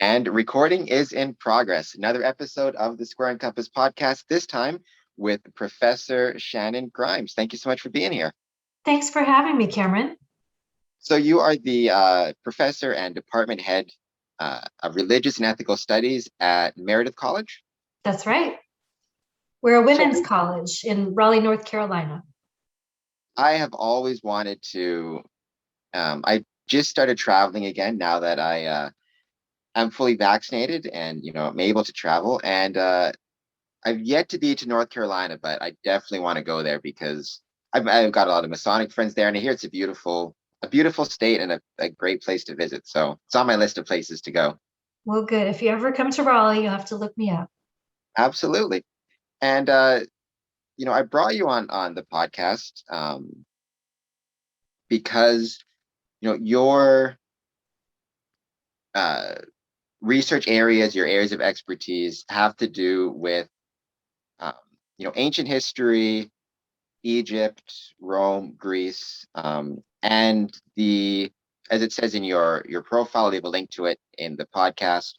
And recording is in progress. Another episode of the Square and Compass podcast, this time with Professor Shannon Grimes. Thank you so much for being here. Thanks for having me, Cameron. So you are the professor and department head of religious and ethical studies at Meredith College? That's right. We're a women's college in Raleigh, North Carolina. I have always wanted to, I just started traveling again now that I'm fully vaccinated and, I'm able to travel. And I've yet to be to North Carolina, but I definitely want to go there because I've got a lot of Masonic friends there, and I hear it's a beautiful state and a great place to visit. So it's on my list of places to go. Well, good. If you ever come to Raleigh, you'll have to look me up. Absolutely. And I brought you on the podcast because your research areas, your areas of expertise have to do with ancient history, Egypt, Rome, Greece, and as it says in your profile, leave a link to it in the podcast,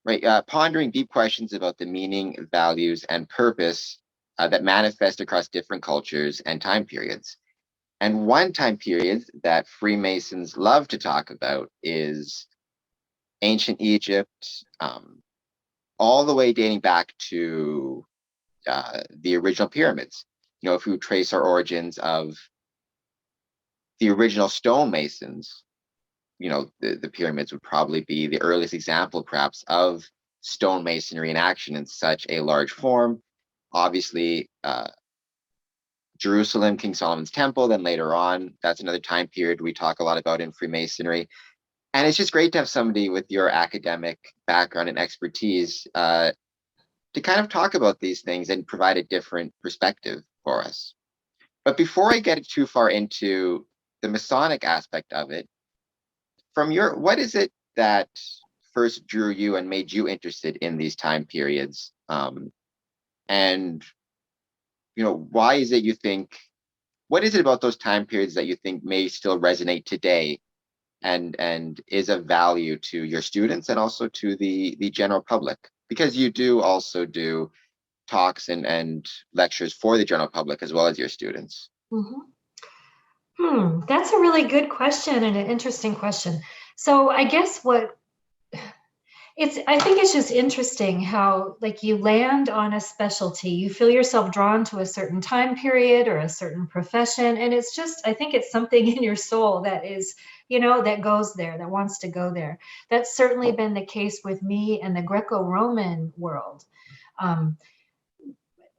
right? Pondering deep questions about the meaning, values, and purpose that manifest across different cultures and time periods. And one time period that Freemasons love to talk about is ancient Egypt, all the way dating back to the original pyramids. If we trace our origins of the original stonemasons, the pyramids would probably be the earliest example, perhaps, of stonemasonry in action in such a large form. Obviously, Jerusalem, King Solomon's Temple, then later on, that's another time period we talk a lot about in Freemasonry. And it's just great to have somebody with your academic background and expertise to kind of talk about these things and provide a different perspective for us. But before I get too far into the Masonic aspect of it, what is it that first drew you and made you interested in these time periods? And why is it what is it about those time periods that you think may still resonate today and is of value to your students and also to the general public? Because you do also do talks and lectures for the general public as well as your students. That's a really good question and an interesting question. So I guess I think it's just interesting how you land on a specialty, you feel yourself drawn to a certain time period or a certain profession. And it's just, I think it's something in your soul that is, that goes there, that wants to go there. That's certainly been the case with me and the Greco-Roman world.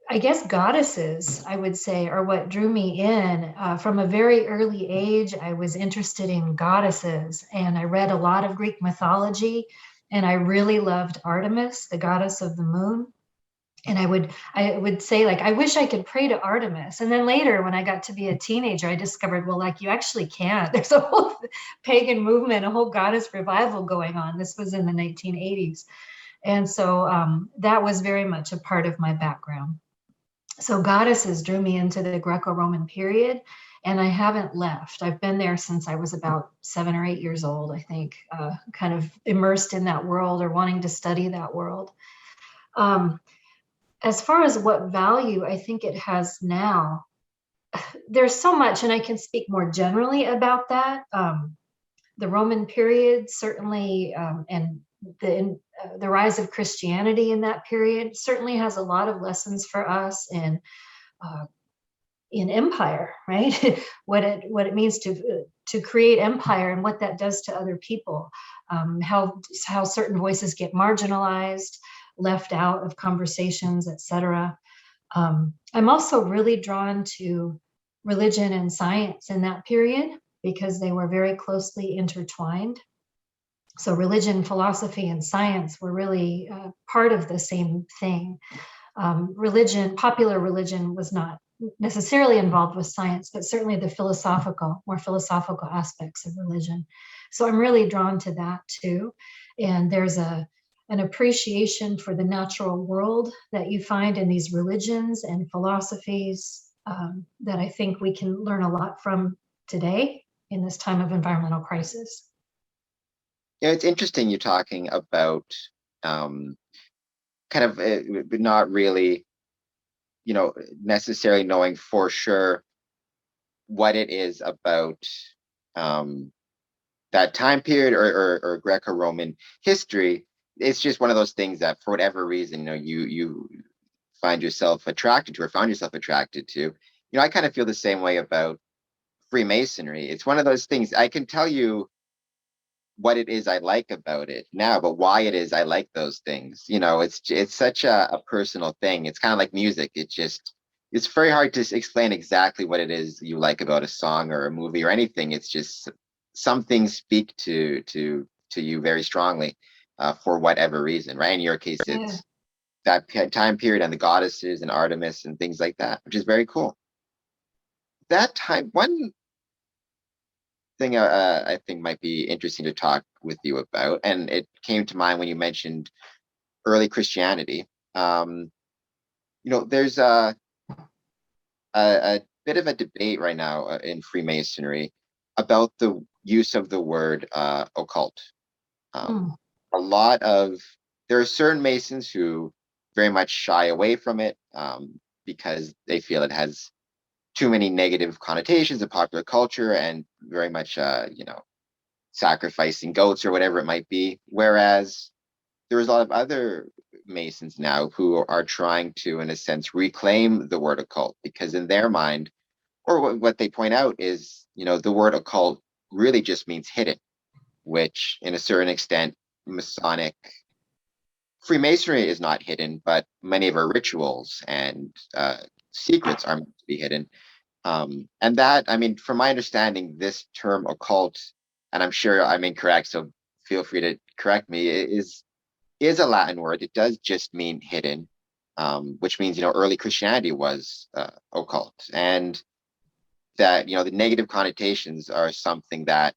I guess goddesses, I would say, are what drew me in. From a very early age, I was interested in goddesses, and I read a lot of Greek mythology, and I really loved Artemis, the goddess of the moon. And I would say, I wish I could pray to Artemis. And then later, when I got to be a teenager, I discovered, you actually can't. There's a whole pagan movement, a whole goddess revival going on. This was in the 1980s. And so that was very much a part of my background. So goddesses drew me into the Greco-Roman period, and I haven't left. I've been there since I was about 7 or 8 years old, I think, kind of immersed in that world or wanting to study that world. As far as what value I think it has now, there's so much, and I can speak more generally about that. The Roman period, certainly, and the rise of Christianity in that period certainly has a lot of lessons for us in empire, right? what it means to create empire and what that does to other people, how certain voices get marginalized, left out of conversations, etc. I'm also really drawn to religion and science in that period because they were very closely intertwined. So religion, philosophy, and science were really part of the same thing. Popular religion was not necessarily involved with science, but certainly the more philosophical aspects of religion. So I'm really drawn to that too. And there's an appreciation for the natural world that you find in these religions and philosophies that I think we can learn a lot from today in this time of environmental crisis. it's interesting you're talking about um, kind of not really, necessarily knowing for sure what it is about um, that time period or Greco-Roman history. It's just one of those things that for whatever reason, you find yourself attracted to or found yourself attracted to. I kind of feel the same way about Freemasonry. It's one of those things I can tell you what it is I like about it now, but why it is I like those things. It's such a personal thing. It's kind of like music. It's very hard to explain exactly what it is you like about a song or a movie or anything. It's just some things speak to you very strongly for whatever reason, right? In your case, Yeah. it's that time period and the goddesses and Artemis and things like that, which is very cool. That time, one thing I think might be interesting to talk with you about, and it came to mind when you mentioned early Christianity. There's a bit of a debate right now in Freemasonry about the use of the word occult. Um, Mm. a lot of There are certain Masons who very much shy away from it because they feel it has too many negative connotations in popular culture and very much, sacrificing goats or whatever it might be. Whereas there's a lot of other Masons now who are trying to, in a sense, reclaim the word occult because in their mind, or what they point out is, the word occult really just means hidden, which in a certain extent, Masonic Freemasonry is not hidden, but many of our rituals and secrets are meant to be hidden. And that, I mean, from my understanding, this term occult, and I'm sure I'm incorrect, so feel free to correct me, is a Latin word. It does just mean hidden, which means, early Christianity was occult. And that, the negative connotations are something that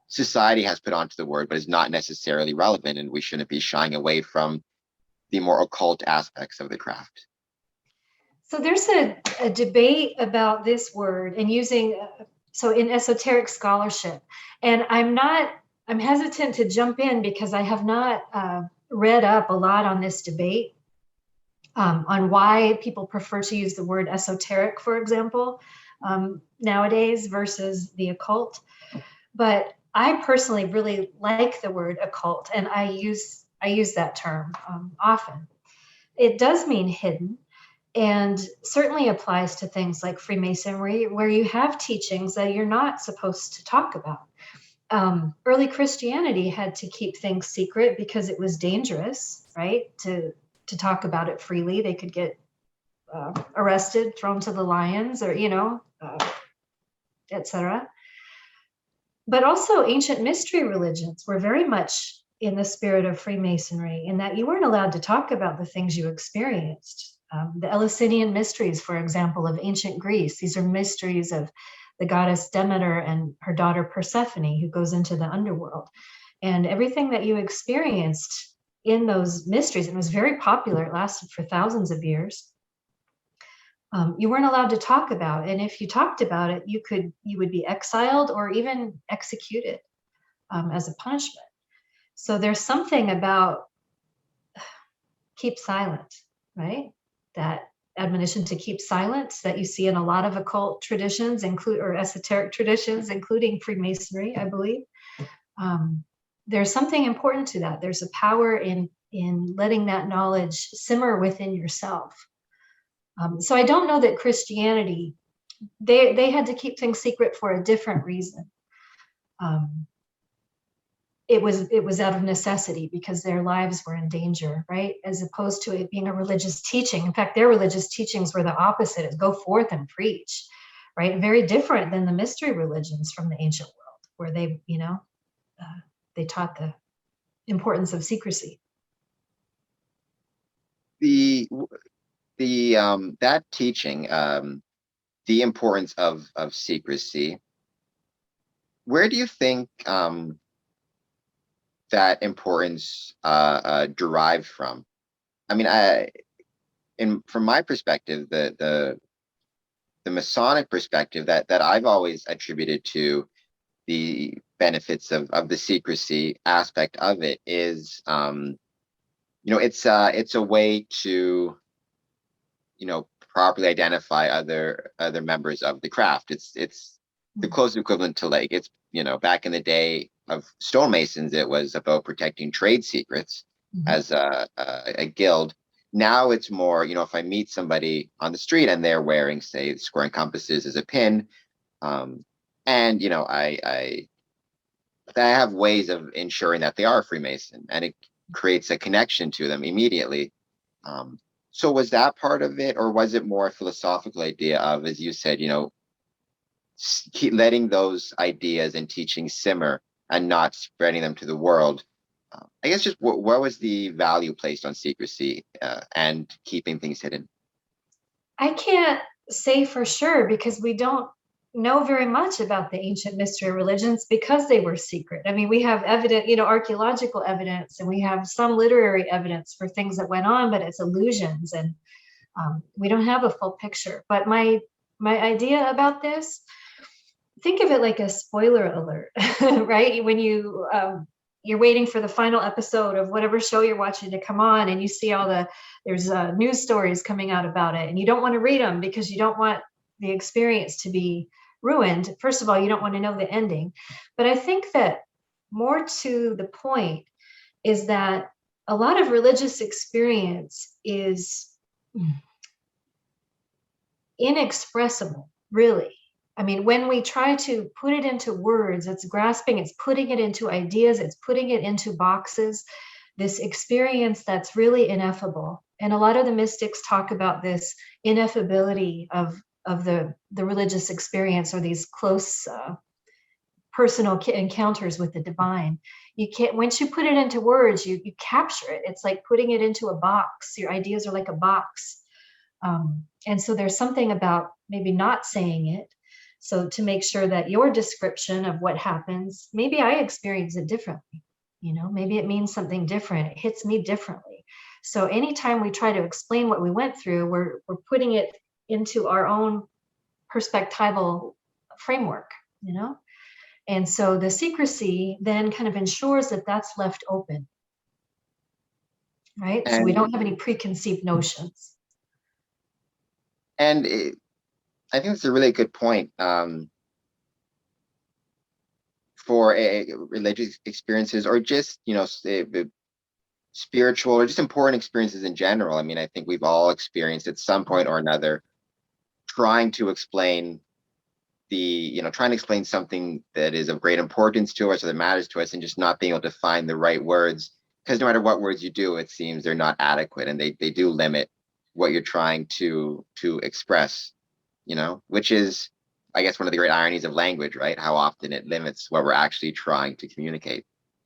society has put onto the word, but is not necessarily relevant. And we shouldn't be shying away from the more occult aspects of the craft. So there's a debate about this word and using, so in esoteric scholarship, and I'm hesitant to jump in because I have not read up a lot on this debate, on why people prefer to use the word esoteric, for example, nowadays versus the occult. But I personally really like the word occult, and I use that term often. It does mean hidden, and certainly applies to things like Freemasonry, where you have teachings that you're not supposed to talk about. Early Christianity had to keep things secret because it was dangerous, right? To talk about it freely, they could get arrested, thrown to the lions, or etc. But also, ancient mystery religions were very much in the spirit of Freemasonry, in that you weren't allowed to talk about the things you experienced. The Eleusinian mysteries, for example, of ancient Greece, these are mysteries of the goddess Demeter and her daughter Persephone, who goes into the underworld. And everything that you experienced in those mysteries, it was very popular, it lasted for thousands of years. You weren't allowed to talk about, and if you talked about it, you would be exiled or even executed as a punishment. So there's something about keep silent, right? That admonition to keep silence that you see in a lot of occult traditions, or esoteric traditions, including Freemasonry, I believe. There's something important to that. There's a power in letting that knowledge simmer within yourself. So I don't know that Christianity, they had to keep things secret for a different reason. It was out of necessity because their lives were in danger, right? As opposed to it being a religious teaching. In fact, their religious teachings were the opposite: is go forth and preach, right? Very different than the mystery religions from the ancient world, where they taught the importance of secrecy. The that teaching, the importance of secrecy. Where do you think that importance derived from? I mean, from my perspective, the Masonic perspective that I've always attributed to the benefits of the secrecy aspect of it is, it's a way to, properly identify other members of the craft. It's the close equivalent to, like, it's, back in the day of stonemasons, it was about protecting trade secrets as a guild. Now it's more, if I meet somebody on the street and they're wearing, say, square and compasses as a pin, and I have ways of ensuring that they are a Freemason, and it creates a connection to them immediately. So was that part of it, or was it more a philosophical idea of, as you said, keep letting those ideas and teachings simmer and not spreading them to the world? I guess just what was the value placed on secrecy and keeping things hidden? I can't say for sure because we don't know very much about the ancient mystery religions because they were secret. I mean, we have evidence, archaeological evidence, and we have some literary evidence for things that went on, but it's illusions, and we don't have a full picture. But my idea about this, think of it like a spoiler alert, right? When you're waiting for the final episode of whatever show you're watching to come on, and you see there's news stories coming out about it, and you don't want to read them because you don't want the experience to be ruined. First of all, you don't want to know the ending. But I think that more to the point is that a lot of religious experience is inexpressible, really. I mean, when we try to put it into words, it's grasping, it's putting it into ideas, it's putting it into boxes, this experience that's really ineffable. And a lot of the mystics talk about this ineffability of the religious experience, or these close personal encounters with the divine. You can't, once you put it into words, you capture it. It's like putting it into a box. Your ideas are like a box. And so there's something about maybe not saying it. So to make sure that your description of what happens, maybe I experience it differently. Maybe it means something different. It hits me differently. So anytime we try to explain what we went through, we're putting it into our own perspectival framework, And so the secrecy then kind of ensures that that's left open, right? So we don't have any preconceived notions. And I think that's a really good point. For religious experiences, or just, spiritual or just important experiences in general. I mean, I think we've all experienced at some point or another trying to explain something that is of great importance to us or that matters to us, and just not being able to find the right words, because no matter what words you do, it seems they're not adequate, and they do limit what you're trying to express, which is, I guess, one of the great ironies of language, right? How often it limits what we're actually trying to communicate.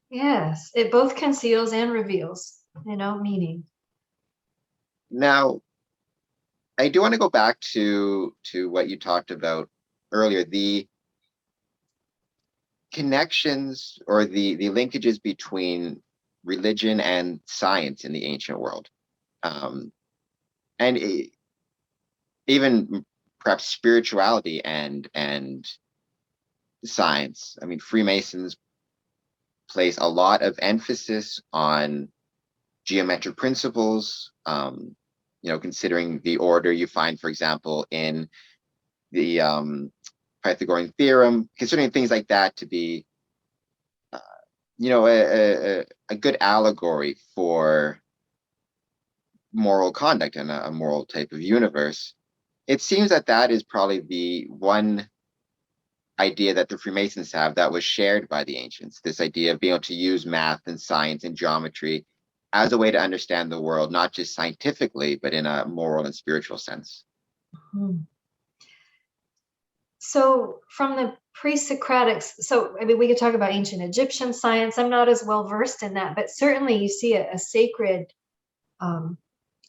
Yes, it both conceals and reveals, meaning. Now, I do want to go back to what you talked about earlier, the connections or the linkages between religion and science in the ancient world, and even perhaps spirituality and science. I mean, Freemasons place a lot of emphasis on geometric principles, considering the order you find, for example, in the Pythagorean theorem, considering things like that to be, a good allegory for moral conduct and a moral type of universe. It seems that is probably the one idea that the Freemasons have that was shared by the ancients, this idea of being able to use math and science and geometry as a way to understand the world, not just scientifically, but in a moral and spiritual sense. Mm-hmm. So from the pre-Socratics, I mean, we could talk about ancient Egyptian science. I'm not as well versed in that, but certainly you see a sacred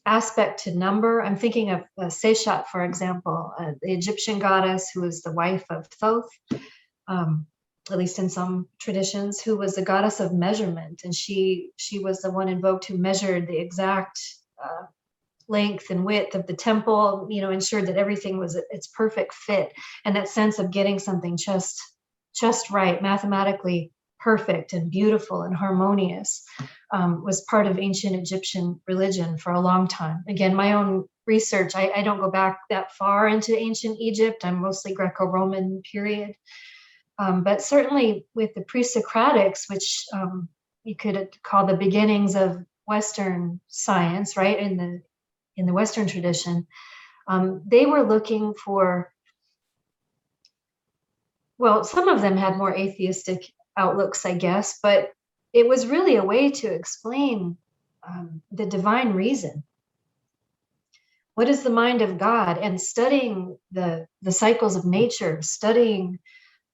aspect to number. I'm thinking of Seshat, for example, the Egyptian goddess who was the wife of Thoth, at least in some traditions, who was the goddess of measurement. And she was the one invoked who measured the exact length and width of the temple, ensured that everything was its perfect fit. And that sense of getting something just just right, mathematically perfect and beautiful and harmonious, was part of ancient Egyptian religion for a long time. Again, my own research, I don't go back that far into ancient Egypt. I'm mostly Greco-Roman period. But certainly with the pre-Socratics, which you could call the beginnings of Western science, right, in the Western tradition, they were looking for, well, some of them had more atheistic outlooks, I guess, but it was really a way to explain the divine reason. What is the mind of God? And studying the cycles of nature,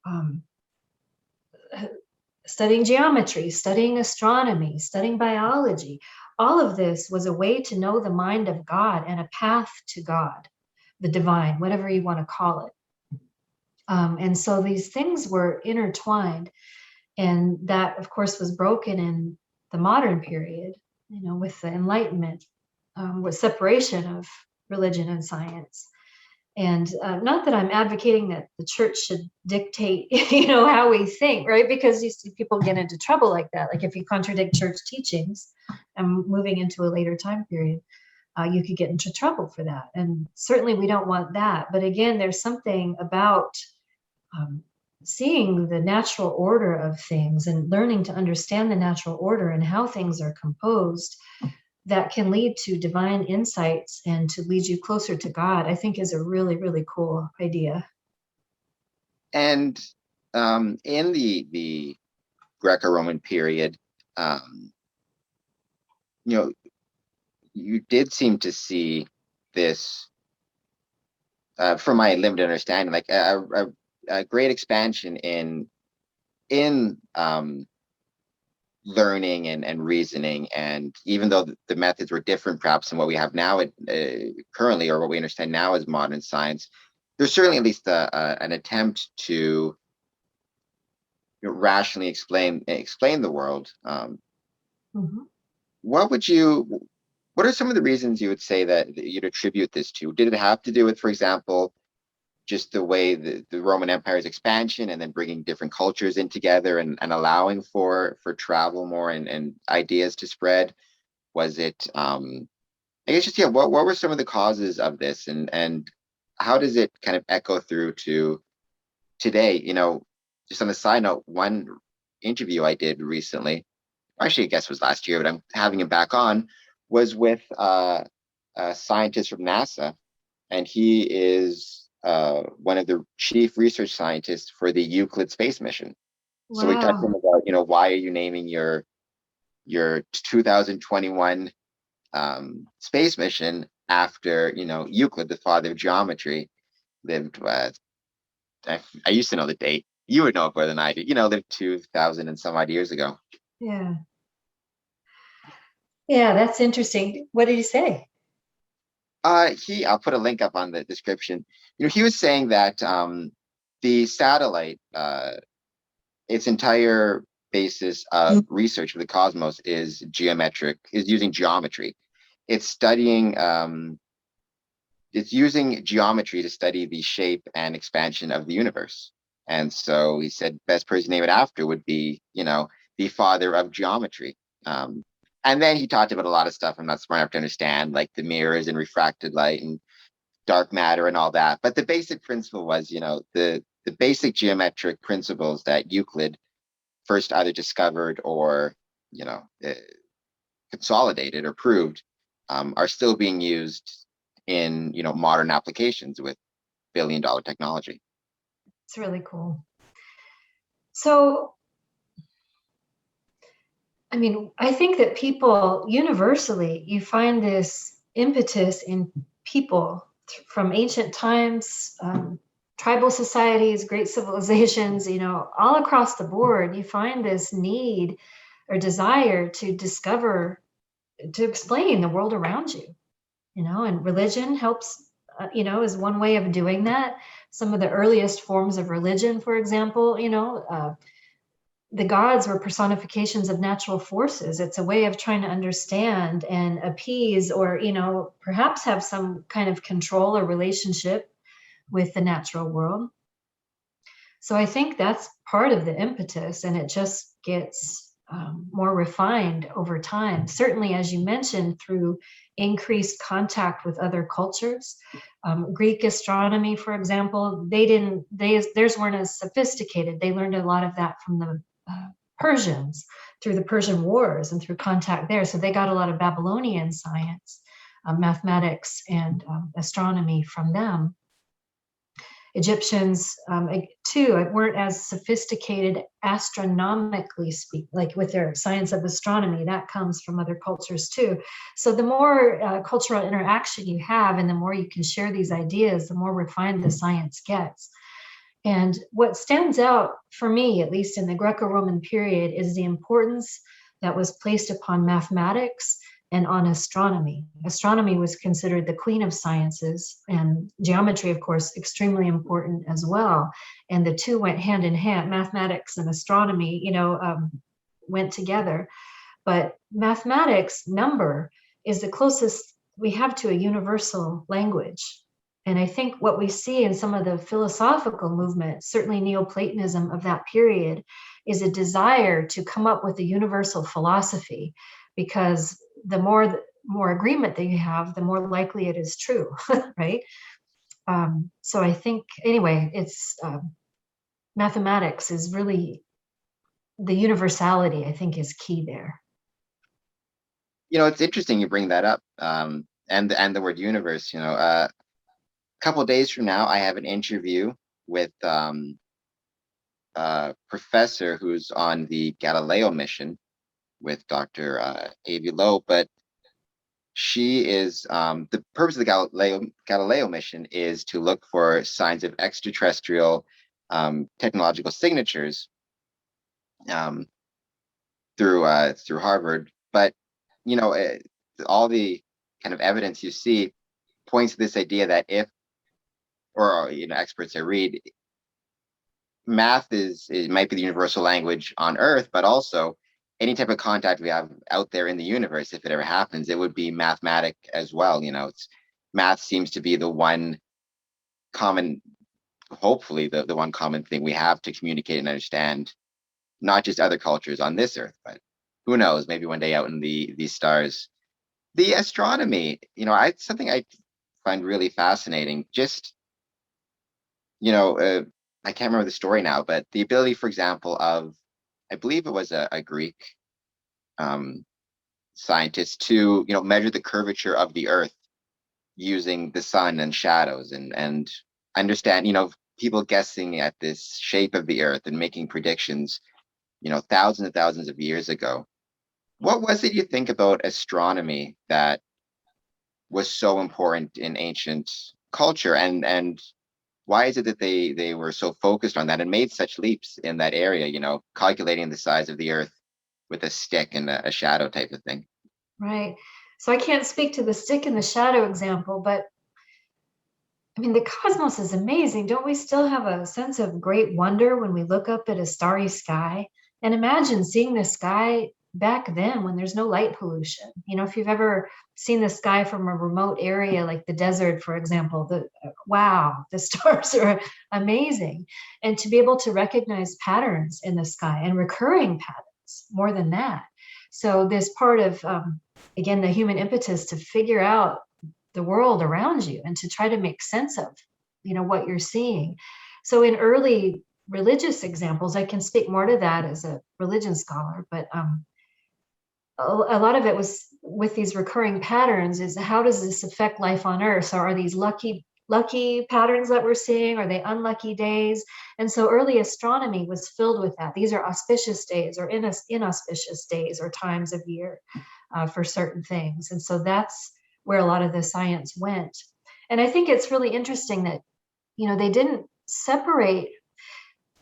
um, studying geometry, studying astronomy, studying biology, all of this was a way to know the mind of God and a path to God, the divine, whatever you want to call it. And so these things were intertwined, and that, of course, was broken in the modern period, with the Enlightenment, with separation of religion and science. And not that I'm advocating that the church should dictate, how we think, right? Because you see people get into trouble like that. Like if you contradict church teachings and moving into a later time period, you could get into trouble for that. And certainly we don't want that. But again, there's something about seeing the natural order of things and learning to understand the natural order and how things are composed that can lead to divine insights and to lead you closer to God, I think is a really, really cool idea. And in the Greco-Roman period, you did seem to see this, from my limited understanding, like a great expansion in learning and reasoning. And even though the methods were different perhaps than what we have now currently, or what we understand now as modern science, there's certainly at least an attempt to rationally explain the world. Mm-hmm. What are some of the reasons you would say that you'd attribute this to? Did it have to do with, for example, just the way the Roman Empire's expansion and then bringing different cultures in together and allowing for travel more and ideas to spread? Was it, I guess just, yeah, what were some of the causes of this, and how does it kind of echo through to today? Just on a side note, one interview I did recently, actually I guess it was last year, but I'm having him back on, was with a scientist from NASA, and he is one of the chief research scientists for the Euclid space mission. Wow. So we talked to him about, why are you naming your 2021 space mission after, Euclid, the father of geometry, lived. I used to know the date. You would know it better than I do. Lived 2,000 and some odd years ago. Yeah. Yeah, that's interesting. What did he say? I'll put a link up on the description. He was saying that the satellite, its entire basis of research of the cosmos is using geometry. It's studying, it's using geometry to study the shape and expansion of the universe. And so he said, best person to name it after would be, the father of geometry. And then he talked about a lot of stuff I'm not smart enough to understand, like the mirrors and refracted light and dark matter and all that. But the basic principle was, the basic geometric principles that Euclid first either discovered or, consolidated or proved, are still being used in, modern applications with billion-dollar technology. It's really cool. So, I mean, I think that people universally, you find this impetus in people from ancient times, tribal societies, great civilizations, all across the board, you find this need or desire to discover, to explain the world around you, and religion helps, is one way of doing that. Some of the earliest forms of religion, for example, the gods were personifications of natural forces. It's a way of trying to understand and appease, or, perhaps have some kind of control or relationship with the natural world. So I think that's part of the impetus, and it just gets more refined over time. Certainly, as you mentioned, through increased contact with other cultures. Greek astronomy, for example, theirs weren't as sophisticated. They learned a lot of that from the Persians through the Persian Wars and through contact there. So they got a lot of Babylonian science, mathematics, and astronomy from them. Egyptians, too, weren't as sophisticated astronomically like with their science of astronomy. That comes from other cultures too. So the more cultural interaction you have, and the more you can share these ideas, the more refined the science gets. And what stands out for me, at least in the Greco-Roman period, is the importance that was placed upon mathematics and on astronomy. Astronomy was considered the queen of sciences, and geometry, of course, extremely important as well. And the two went hand in hand. Mathematics and astronomy, went together. But mathematics, number, is the closest we have to a universal language. And I think what we see in some of the philosophical movement, certainly Neoplatonism of that period, is a desire to come up with a universal philosophy, because the more agreement that you have, the more likely it is true, right? So I think, anyway, it's mathematics is really the universality, I think, is key there. It's interesting you bring that up, and the word universe. A couple of days from now, I have an interview with a professor who's on the Galileo mission with Dr. Avi Loeb, but she is the purpose of the Galileo mission is to look for signs of extraterrestrial technological signatures through Harvard. But all the kind of evidence you see points to this idea that experts I read, math it might be the universal language on Earth, but also any type of contact we have out there in the universe, if it ever happens, it would be mathematic as well. Math seems to be the one common, hopefully the one common thing we have to communicate and understand, not just other cultures on this Earth, but who knows, maybe one day out in the stars. The astronomy, something I find really fascinating. Just, I can't remember the story now, but the ability, for example, of, I believe it was a Greek scientist to, measure the curvature of the Earth using the sun and shadows, and understand, people guessing at this shape of the Earth and making predictions, thousands and thousands of years ago. What was it you think about astronomy that was so important in ancient culture, and why is it that they were so focused on that and made such leaps in that area, calculating the size of the Earth with a stick and a shadow type of thing? Right. So I can't speak to the stick and the shadow example, but I mean, the cosmos is amazing. Don't we still have a sense of great wonder when we look up at a starry sky? And imagine seeing the sky back then when there's no light pollution. If you've ever seen the sky from a remote area like the desert, for example, wow, the stars are amazing. And to be able to recognize patterns in the sky, and recurring patterns, more than that. So this part of, again, the human impetus to figure out the world around you and to try to make sense of, what you're seeing. So in early religious examples, I can speak more to that as a religion scholar, but a lot of it was with these recurring patterns is, how does this affect life on Earth? So are these lucky patterns that we're seeing? Are they unlucky days? And so early astronomy was filled with that. These are auspicious days or inauspicious days or times of year for certain things. And so that's where a lot of the science went. And I think it's really interesting that, they didn't separate,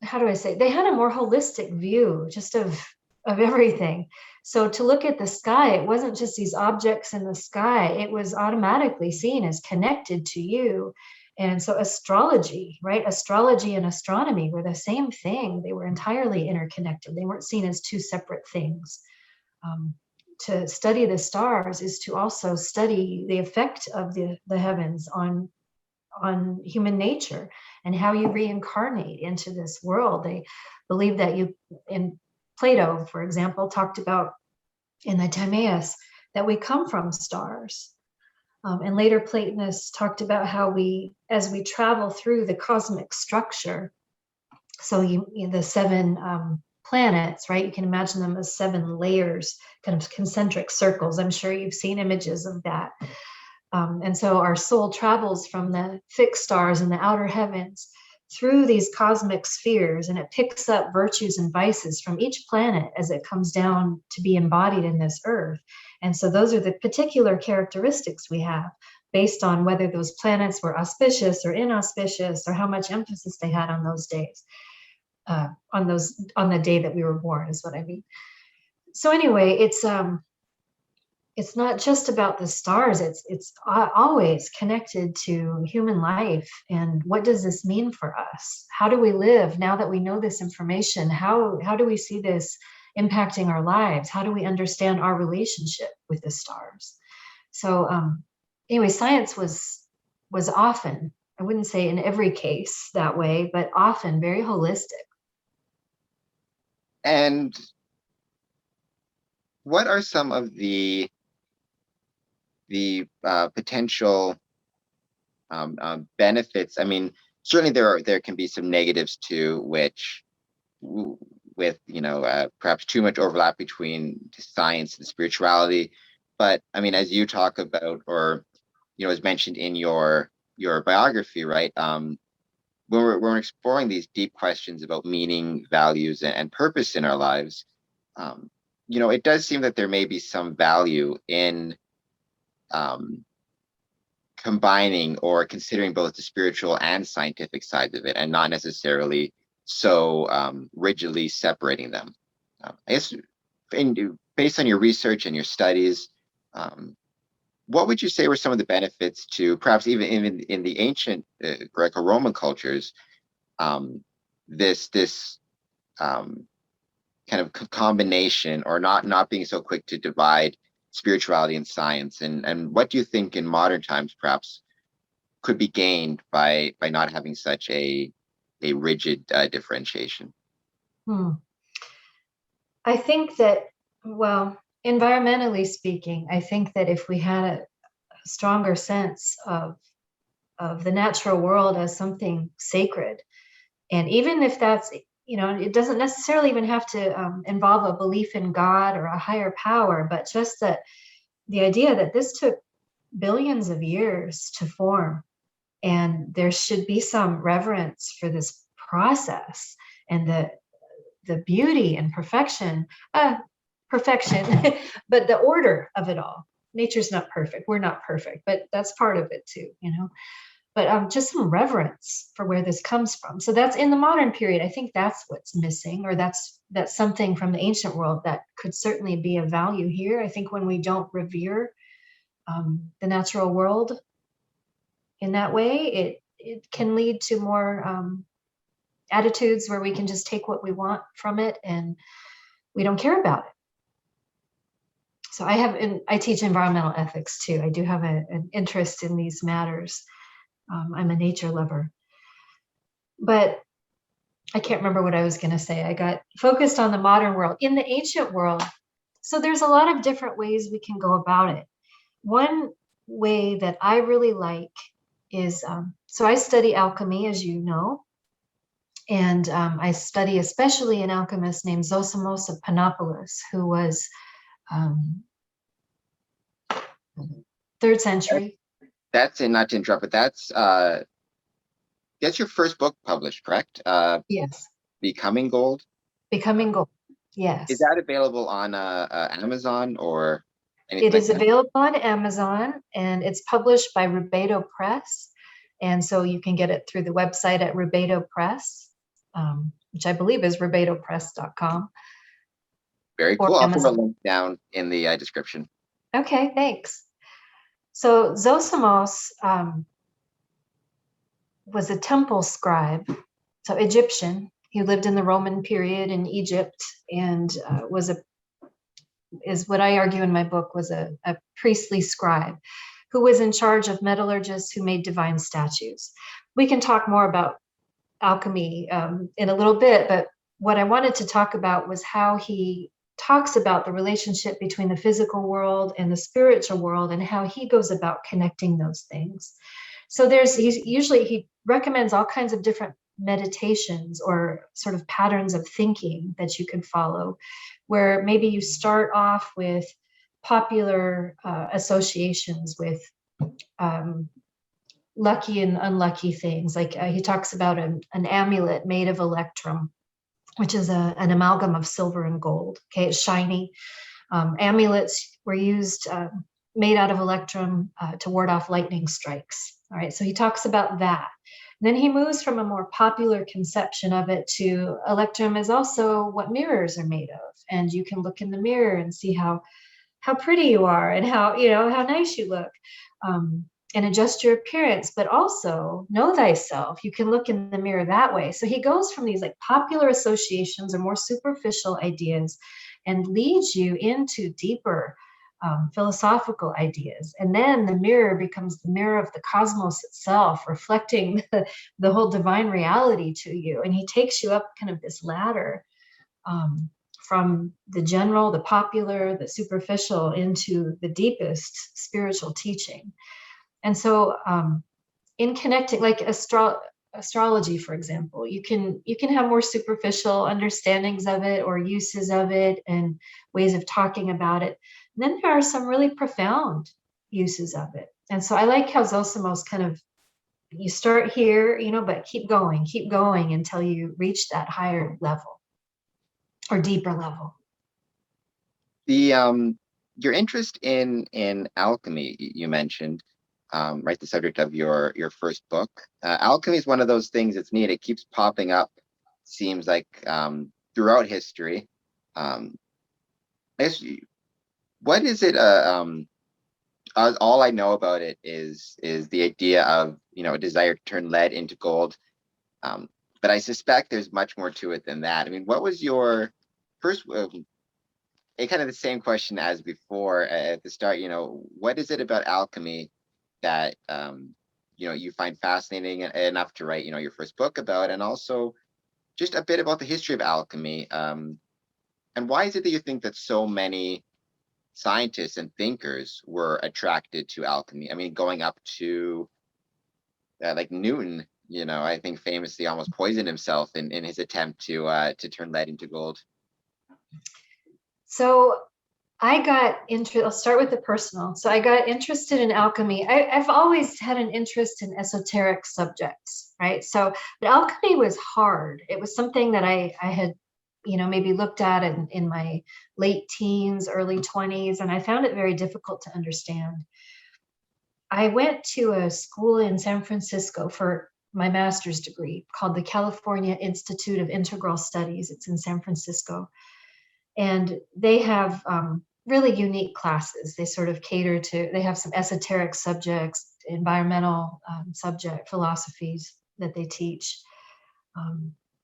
how do I say, they had a more holistic view just of everything. So to look at the sky, it wasn't just these objects in the sky, it was automatically seen as connected to you. And so astrology, right? Astrology and astronomy were the same thing. They were entirely interconnected. They weren't seen as two separate things. To study the stars is to also study the effect of the heavens on on human nature and how you reincarnate into this world. They believe that in Plato, for example, talked about in the Timaeus that we come from stars. And later Platonists talked about how as we travel through the cosmic structure, so the seven planets, right? You can imagine them as 7 layers, kind of concentric circles. I'm sure you've seen images of that. And so our soul travels from the fixed stars in the outer heavens through these cosmic spheres, and it picks up virtues and vices from each planet as it comes down to be embodied in this earth. And so those are the particular characteristics we have based on whether those planets were auspicious or inauspicious, or how much emphasis they had on those days, on the day that we were born, is what I mean. So anyway, it's not just about the stars. It's always connected to human life. And what does this mean for us? How do we live now that we know this information? How do we see this impacting our lives? How do we understand our relationship with the stars? So anyway, science was often, I wouldn't say in every case that way, but often very holistic. And what are some of the potential benefits? I mean, certainly there can be some negatives too, which with perhaps too much overlap between science and spirituality. But I mean, as you talk about, or as mentioned in your biography, right? When we're exploring these deep questions about meaning, values, and purpose in our lives, it does seem that there may be some value in combining or considering both the spiritual and scientific sides of it, and not necessarily so rigidly separating them. I guess, based on your research and your studies, what would you say were some of the benefits to, perhaps even in the ancient Greco-Roman cultures, this kind of combination, or not being so quick to divide spirituality and science, and what do you think in modern times perhaps could be gained by not having such a rigid differentiation? I think that, well, environmentally speaking, I think that if we had a stronger sense of the natural world as something sacred, and even if that's, it doesn't necessarily even have to involve a belief in God or a higher power, but just that the idea that this took billions of years to form, and there should be some reverence for this process and the beauty and perfection, but the order of it all. Nature's not perfect. We're not perfect, but that's part of it too, But just some reverence for where this comes from. So that's in the modern period. I think that's what's missing, or that's something from the ancient world that could certainly be of value here. I think when we don't revere the natural world in that way, it can lead to more attitudes where we can just take what we want from it and we don't care about it. So I teach environmental ethics too. I do have an interest in these matters. I'm a nature lover. But I can't remember what I was going to say. I got focused on the modern world. In the ancient world, so there's a lot of different ways we can go about it. One way that I really like is, so I study alchemy, as you know, and I study especially an alchemist named Zosimos of Panopolis, who was 3rd century. That's, and not to interrupt, but that's your first book published, correct? Yes. Becoming Gold? Becoming Gold, yes. Is that available on Amazon or anything? It is available on Amazon, and it's published by Rubedo Press. And so you can get it through the website at Rubedo Press, which I believe is rubedopress.com. Very cool. I'll put a link down in the description. Okay, thanks. So Zosimos was a temple scribe, so Egyptian. He lived in the Roman period in Egypt, and is what I argue in my book, was a priestly scribe who was in charge of metallurgists who made divine statues. We can talk more about alchemy in a little bit, but what I wanted to talk about was how he talks about the relationship between the physical world and the spiritual world and how he goes about connecting those things. So he recommends all kinds of different meditations or sort of patterns of thinking that you can follow, where maybe you start off with popular associations with lucky and unlucky things. Like he talks about an amulet made of electrum, which is an amalgam of silver and gold. Okay, it's shiny. Amulets were used, made out of electrum to ward off lightning strikes. All right, so he talks about that. And then he moves from a more popular conception of it to electrum is also what mirrors are made of. And you can look in the mirror and see how pretty you are and how nice you look. And adjust your appearance, but also know thyself. You can look in the mirror that way. So he goes from these like popular associations or more superficial ideas and leads you into deeper philosophical ideas. And then the mirror becomes the mirror of the cosmos itself, reflecting the whole divine reality to you. And he takes you up kind of this ladder from the general, the popular, the superficial into the deepest spiritual teaching. And so in connecting, like astrology, for example, you can have more superficial understandings of it or uses of it and ways of talking about it. And then there are some really profound uses of it. And so I like how Zosimos kind of, you start here, but keep going until you reach that higher level or deeper level. Your interest in alchemy, you mentioned, right, the subject of your first book. Alchemy is one of those things that's neat. It keeps popping up, seems like, throughout history. I guess, what is it? All I know about it is the idea of a desire to turn lead into gold. But I suspect there's much more to it than that. I mean, what was your first? Kind of the same question as before at the start. What is it about alchemy that you find fascinating enough to write your first book about, and also just a bit about the history of alchemy, and why is it that you think that so many scientists and thinkers were attracted to alchemy? I mean, going up to like Newton, I think famously almost poisoned himself in his attempt to turn lead into gold. So I'll start with the personal. So I got interested in alchemy. I've always had an interest in esoteric subjects, right? So, but alchemy was hard. It was something that I had, maybe looked at in my late teens, early 20s, and I found it very difficult to understand. I went to a school in San Francisco for my master's degree called the California Institute of Integral Studies. It's in San Francisco. And they have really unique classes. They sort of they have some esoteric subjects, environmental subject philosophies that they teach.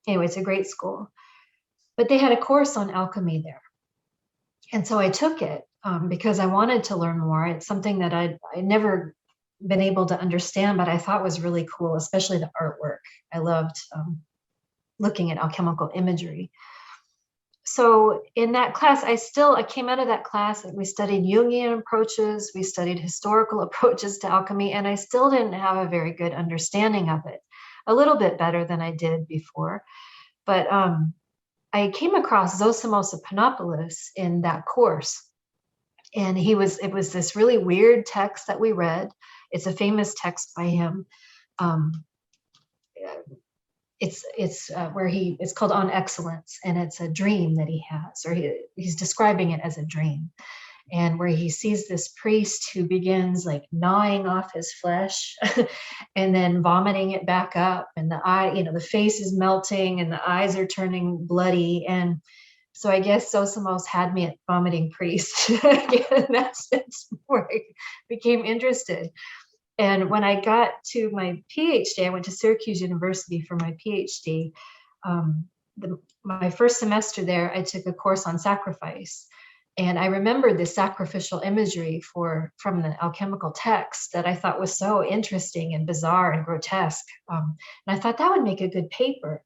Anyway, it's a great school. But they had a course on alchemy there. And so I took it because I wanted to learn more. It's something that I'd never been able to understand, but I thought was really cool, especially the artwork. I loved looking at alchemical imagery. So in that class, I came out of that class and we studied Jungian approaches, we studied historical approaches to alchemy, and I still didn't have a very good understanding of it. A little bit better than I did before. But I came across Zosimos of Panopolis in that course. And it was this really weird text that we read. It's a famous text by him. It's called On Excellence, and it's a dream that he has, or he's describing it as a dream, and where he sees this priest who begins like gnawing off his flesh and then vomiting it back up, and the face is melting and the eyes are turning bloody. And so I guess Zosimos had me at vomiting priest. In that sense, where I became interested. And when I got to my PhD, I went to Syracuse University for my PhD. My first semester there, I took a course on sacrifice. And I remembered the sacrificial imagery from the alchemical text that I thought was so interesting and bizarre and grotesque. And I thought that would make a good paper.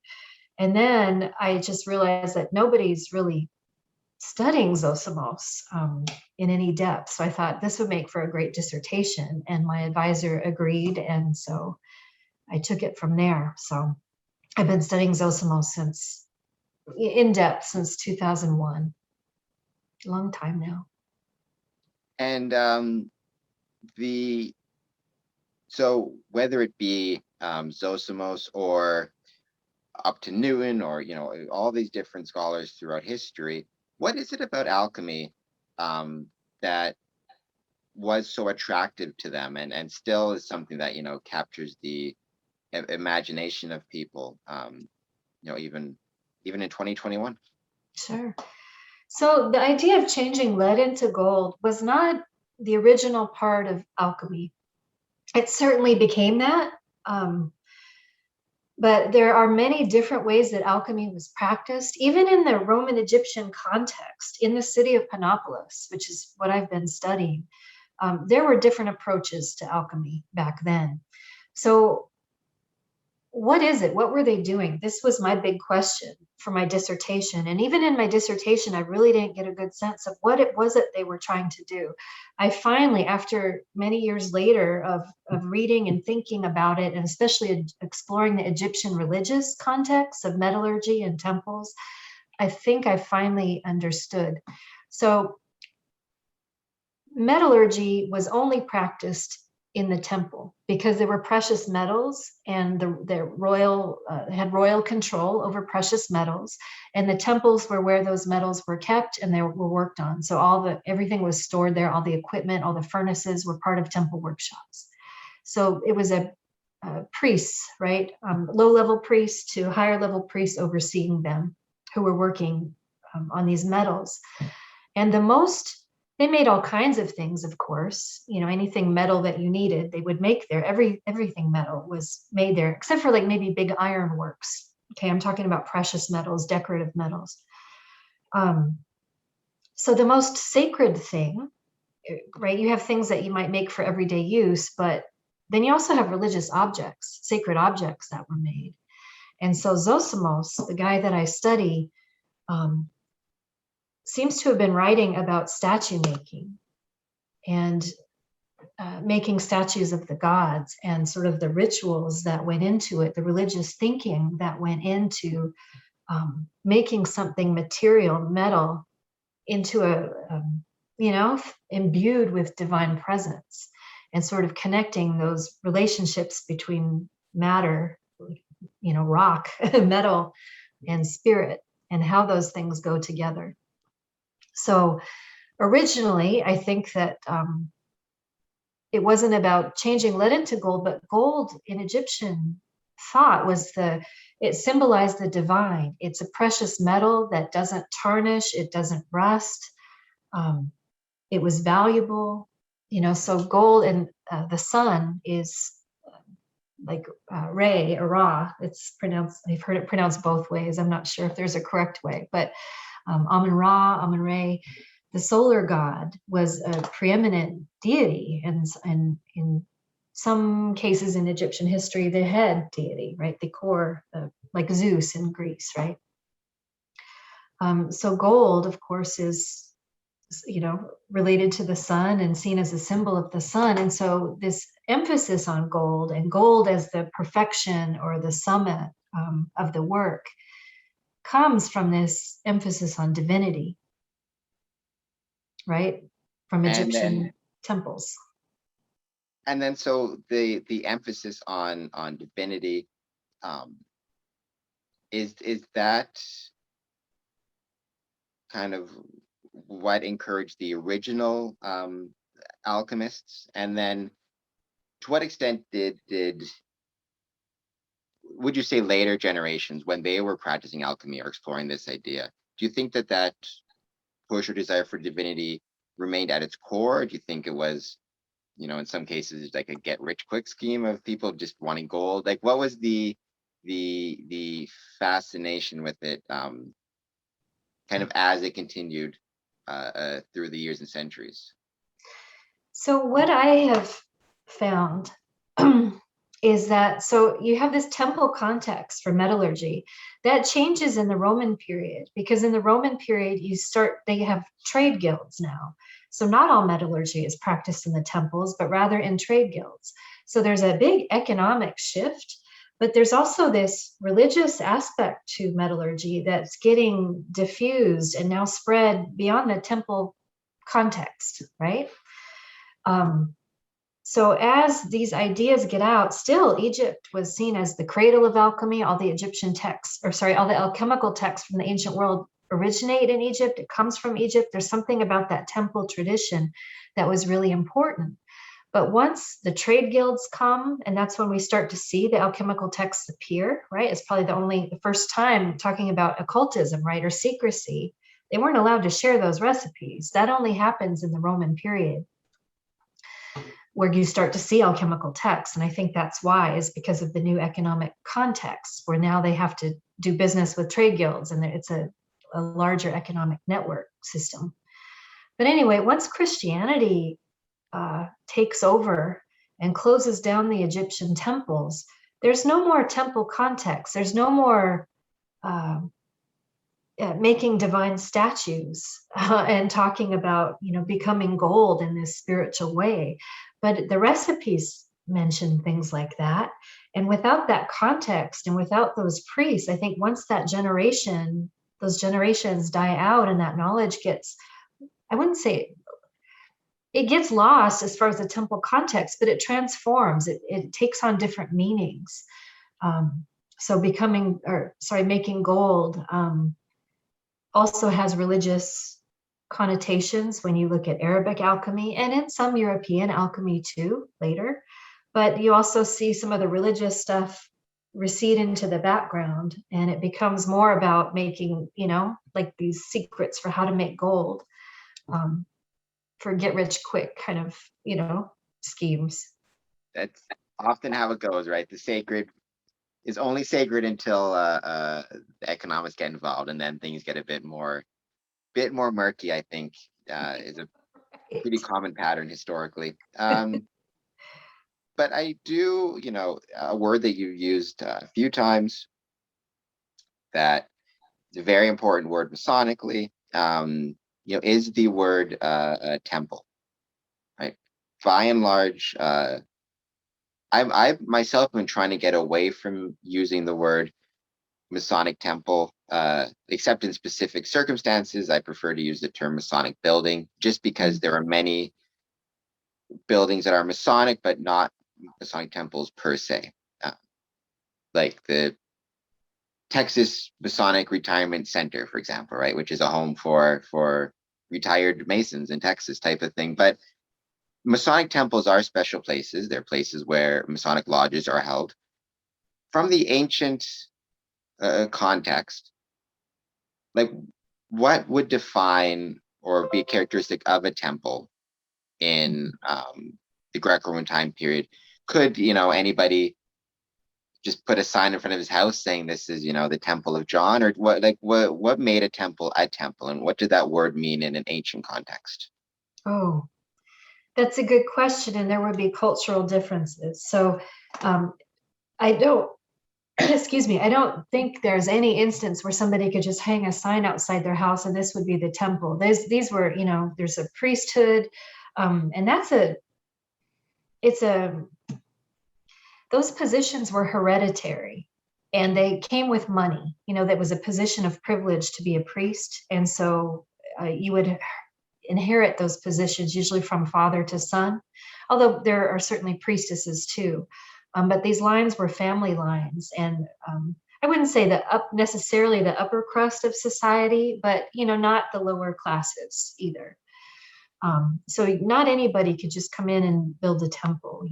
And then I just realized that nobody's really studying Zosimos in any depth. So I thought this would make for a great dissertation. And my advisor agreed. And so I took it from there. So I've been studying Zosimos in depth since 2001. A long time now. And so whether it be Zosimos or up to Newton, or all these different scholars throughout history, what is it about alchemy that was so attractive to them, and still is something that captures the imagination of people, even in 2021? Sure. So the idea of changing lead into gold was not the original part of alchemy. It certainly became that. But there are many different ways that alchemy was practiced, even in the Roman Egyptian context, in the city of Panopolis, which is what I've been studying. There were different approaches to alchemy back then. So what is it? What were they doing? This was my big question for my dissertation. And even in my dissertation, I really didn't get a good sense of what it was that they were trying to do. I finally, after many years later of reading and thinking about it, and especially exploring the Egyptian religious context of metallurgy and temples, I think I finally understood. So metallurgy was only practiced in the temple because there were precious metals, and the royal had royal control over precious metals, and the temples were where those metals were kept and they were worked on. So everything was stored there. All the equipment, all the furnaces were part of temple workshops. So it was a priests, right? Low-level priests to higher-level priests overseeing them, who were working on these metals. And they made all kinds of things, of course. Anything metal that you needed, they would make there. Everything metal was made there, except for like maybe big iron works. Okay, I'm talking about precious metals, decorative metals. So the most sacred thing, right? You have things that you might make for everyday use, but then you also have religious objects, sacred objects that were made. And so Zosimos, the guy that I study, seems to have been writing about statue making and making statues of the gods, and sort of the rituals that went into it, the religious thinking that went into making something material, metal, into imbued with divine presence, and sort of connecting those relationships between matter, rock, metal, and spirit, and how those things go together. So originally, I think that it wasn't about changing lead into gold, but gold in Egyptian thought it symbolized the divine. It's a precious metal that doesn't tarnish, it doesn't rust. It was valuable, so gold, and the sun is like Re or Ra. It's pronounced, I've heard it pronounced both ways. I'm not sure if there's a correct way, but Amun Ra, Amun Re, the solar god, was a preeminent deity, and in some cases in Egyptian history, the head deity, right? The core, like Zeus in Greece, right? So gold, of course, is related to the sun and seen as a symbol of the sun. And so this emphasis on gold, and gold as the perfection or the summit of the work, comes from this emphasis on divinity, right? From Egyptian temples. And then so the emphasis on divinity, is that kind of what encouraged the original alchemists? And then to what extent would you say later generations, when they were practicing alchemy or exploring this idea, do you think that push or desire for divinity remained at its core? Or do you think it was, in some cases, like a get rich quick scheme of people just wanting gold? Like, what was the fascination with it, kind of as it continued through the years and centuries. So what I have found is that, so you have this temple context for metallurgy that changes in the Roman period, because in the Roman period, they have trade guilds now. So not all metallurgy is practiced in the temples, but rather in trade guilds. So there's a big economic shift, but there's also this religious aspect to metallurgy that's getting diffused and now spread beyond the temple context, right? So as these ideas get out, still Egypt was seen as the cradle of alchemy. All the all the alchemical texts from the ancient world originate in Egypt. It comes from Egypt. There's something about that temple tradition that was really important. But once the trade guilds come, and that's when we start to see the alchemical texts appear, right? It's probably the first time talking about occultism, right? Or secrecy. They weren't allowed to share those recipes. That only happens in the Roman period, where you start to see alchemical texts. And I think that's why, is because of the new economic context, where now they have to do business with trade guilds, and it's a larger economic network system. But anyway, once Christianity takes over and closes down the Egyptian temples, there's no more temple context. There's no more making divine statues and talking about, becoming gold in this spiritual way. But the recipes mention things like that. And without that context and without those priests, I think once those generations die out and that knowledge gets, I wouldn't say it gets lost as far as the temple context, but it transforms. It takes on different meanings. So making gold also has religious connotations when you look at Arabic alchemy, and in some European alchemy too later. But you also see some of the religious stuff recede into the background, and it becomes more about making, like these secrets for how to make gold, for get rich quick kind of, schemes. That's often how it goes, right? The sacred is only sacred until the economics get involved, and then things get a bit more murky, I think, is a pretty common pattern historically. But I do, a word that you used a few times that is a very important word Masonically, is the word temple, right? By and large, I've myself been trying to get away from using the word Masonic temple, except in specific circumstances. I prefer to use the term Masonic building, just because there are many buildings that are Masonic, but not Masonic temples per se. Like the Texas Masonic Retirement Center, for example, right, which is a home for retired Masons in Texas, type of thing. But Masonic temples are special places. They're places where Masonic lodges are held. From the ancient context, like what would define or be a characteristic of a temple in the Greco-Roman time period? Could anybody just put a sign in front of his house saying this is the Temple of John, or what made a temple, and what did that word mean in an ancient context? Oh, that's a good question, and there would be cultural differences. So I don't excuse me, I don't think there's any instance where somebody could just hang a sign outside their house and this would be the temple. These were, there's a priesthood, and those positions were hereditary, and they came with money. That was a position of privilege to be a priest, and so you would inherit those positions usually from father to son, although there are certainly priestesses too. But these lines were family lines, and I wouldn't say necessarily the upper crust of society, but not the lower classes either. So not anybody could just come in and build a temple.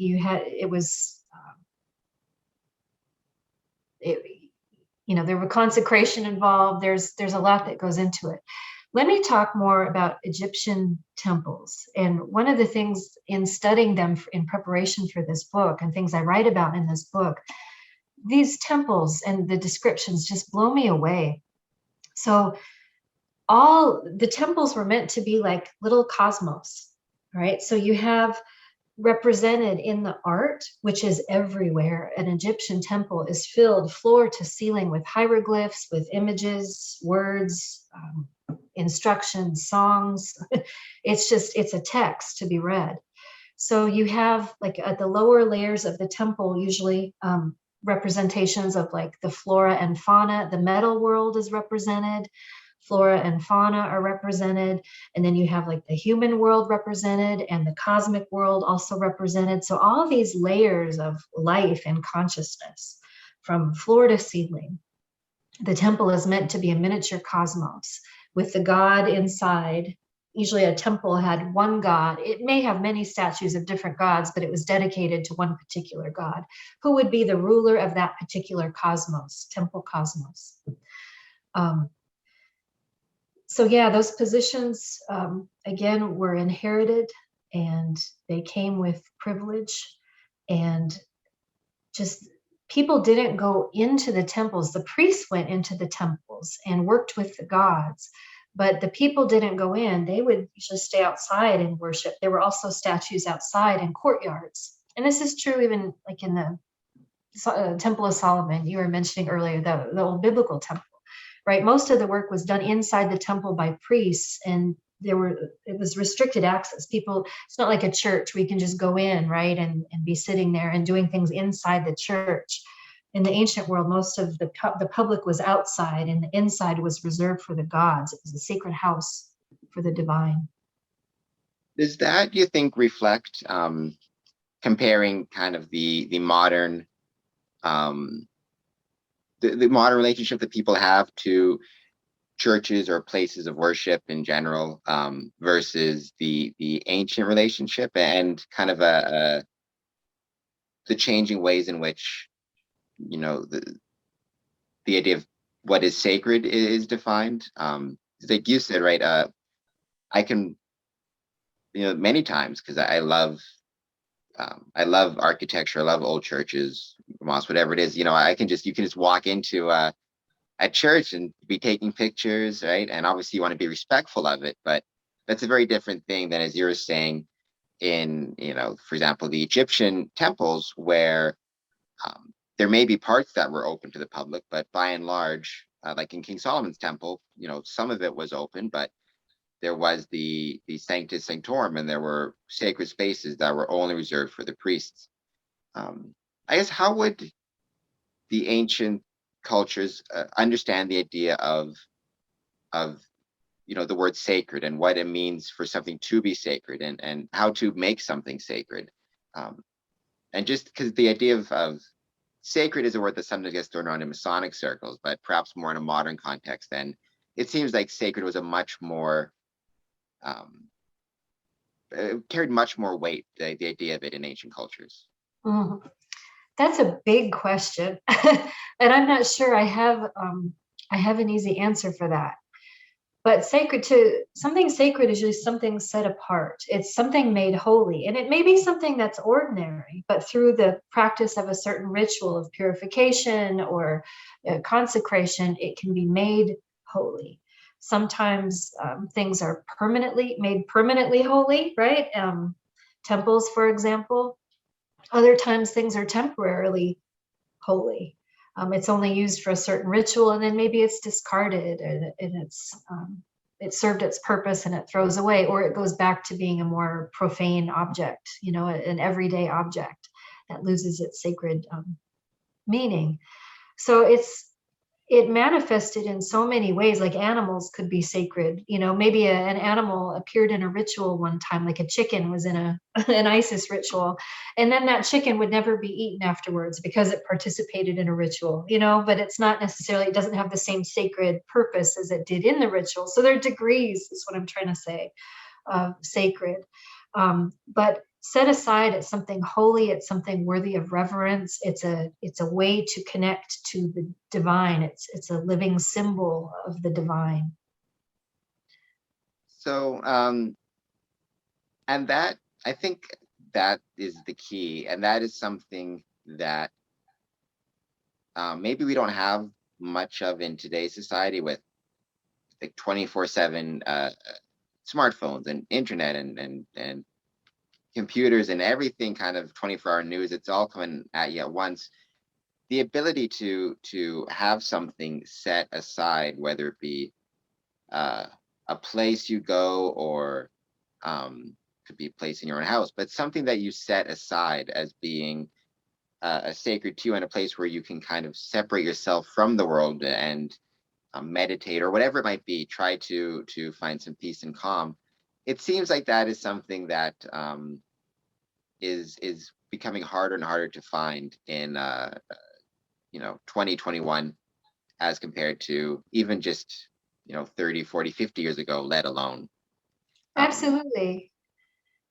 There were consecration involved. There's a lot that goes into it. Let me talk more about Egyptian temples. And one of the things in studying them in preparation for this book, and things I write about in this book, these temples and the descriptions just blow me away. So all the temples were meant to be like little cosmos, right? So you have represented in the art, which is everywhere. An Egyptian temple is filled floor to ceiling with hieroglyphs, with images, words, instructions, songs. It's a text to be read. So you have like at the lower layers of the temple, usually representations of like the flora and fauna. The metal world is represented, flora and fauna are represented, and then you have like the human world represented and the cosmic world also represented. So all these layers of life and consciousness from floor to ceiling. The temple is meant to be a miniature cosmos with the god inside. Usually a temple had one god. It may have many statues of different gods, but it was dedicated to one particular god, who would be the ruler of that particular cosmos, temple cosmos. So yeah, those positions, again, were inherited, and they came with privilege, and just people didn't go into the temples. The priests went into the temples and worked with the gods, but the people didn't go in. They would usually stay outside and worship. There were also statues outside in courtyards. And this is true even like in the Temple of Solomon, you were mentioning earlier, the old biblical temple, right? Most of the work was done inside the temple by priests, and it was restricted access. People, it's not like a church where you can just go in, right, and be sitting there and doing things inside the church. In the ancient world, most of the public was outside, and the inside was reserved for the gods. It was a sacred house for the divine. Does that, you think, reflect comparing kind of the modern the modern relationship that people have to churches or places of worship in general, versus the ancient relationship, and kind of the changing ways in which, you know, the idea of what is sacred is defined? Like you said, right? I can, many times, because I love architecture, I love old churches, mosques, whatever it is. You can just walk into a church and be taking pictures, right? And obviously you want to be respectful of it, but that's a very different thing than, as you were saying, in, for example, the Egyptian temples, where there may be parts that were open to the public, but by and large, like in King Solomon's temple, some of it was open, but there was the Sanctus Sanctorum, and there were sacred spaces that were only reserved for the priests. I guess, how would the ancient cultures understand the idea of the word sacred, and what it means for something to be sacred, and how to make something sacred? And just because the idea of sacred is a word that sometimes gets thrown around in Masonic circles, but perhaps more in a modern context, then it seems like sacred was a much more carried much more weight, the idea of it, in ancient cultures. Mhm. That's a big question, and I'm not sure I have an easy answer for that. But something sacred is just something set apart. It's something made holy, and it may be something that's ordinary, but through the practice of a certain ritual of purification or consecration, it can be made holy. Sometimes things are made permanently holy, right? Temples, for example. Other times things are temporarily holy. It's only used for a certain ritual, and then maybe it's discarded, and it served its purpose and it throws away, or it goes back to being a more profane object, an everyday object that loses its sacred meaning. So it manifested in so many ways. Like animals could be sacred. Maybe an animal appeared in a ritual one time, like a chicken was in an Isis ritual, and then that chicken would never be eaten afterwards because it participated in a ritual, but it's not necessarily, it doesn't have the same sacred purpose as it did in the ritual. So there are degrees, is what I'm trying to say, of sacred. But set aside, it's something holy, it's something worthy of reverence. It's a way to connect to the divine. It's a living symbol of the divine. So, and that, I think, that is the key, and that is something that maybe we don't have much of in today's society, with like 24/7 smartphones and internet and computers and everything, kind of 24-hour news, it's all coming at you at once. The ability to have something set aside, whether it be uh, a place you go, or could be a place in your own house, but something that you set aside as being a sacred to you, and a place where you can kind of separate yourself from the world and meditate, or whatever it might be, try to find some peace and calm. It seems like that is something that is becoming harder and harder to find in 2021, as compared to even just 30, 40, 50 years ago, let alone. Absolutely.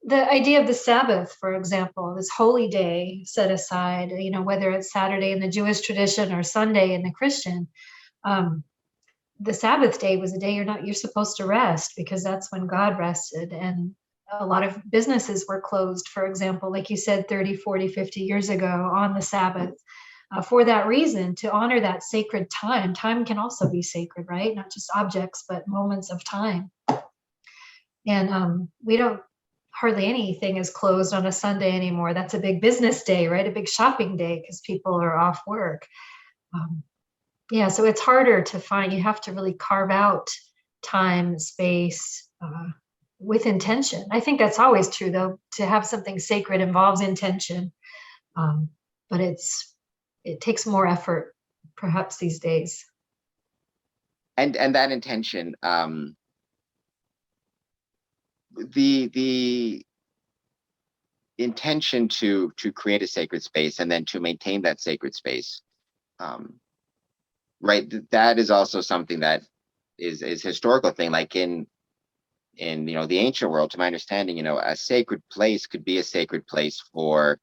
The idea of the Sabbath, for example, this holy day set aside, whether it's Saturday in the Jewish tradition or Sunday in the Christian, um, the Sabbath day was a day you're supposed to rest, because that's when God rested. And a lot of businesses were closed, for example, like you said, 30, 40, 50 years ago on the Sabbath. For that reason, to honor that sacred time. Time can also be sacred, right? Not just objects, but moments of time. And we don't, hardly anything is closed on a Sunday anymore. That's a big business day, right? A big shopping day, because people are off work. Yeah, so it's harder to find. You have to really carve out time, space, with intention. I think that's always true, though. To have something sacred involves intention, but it takes more effort, perhaps, these days. And that intention, the intention to create a sacred space, and then to maintain that sacred space, right? That is also something that is historical thing. Like in the ancient world, to my understanding, a sacred place could be a sacred place for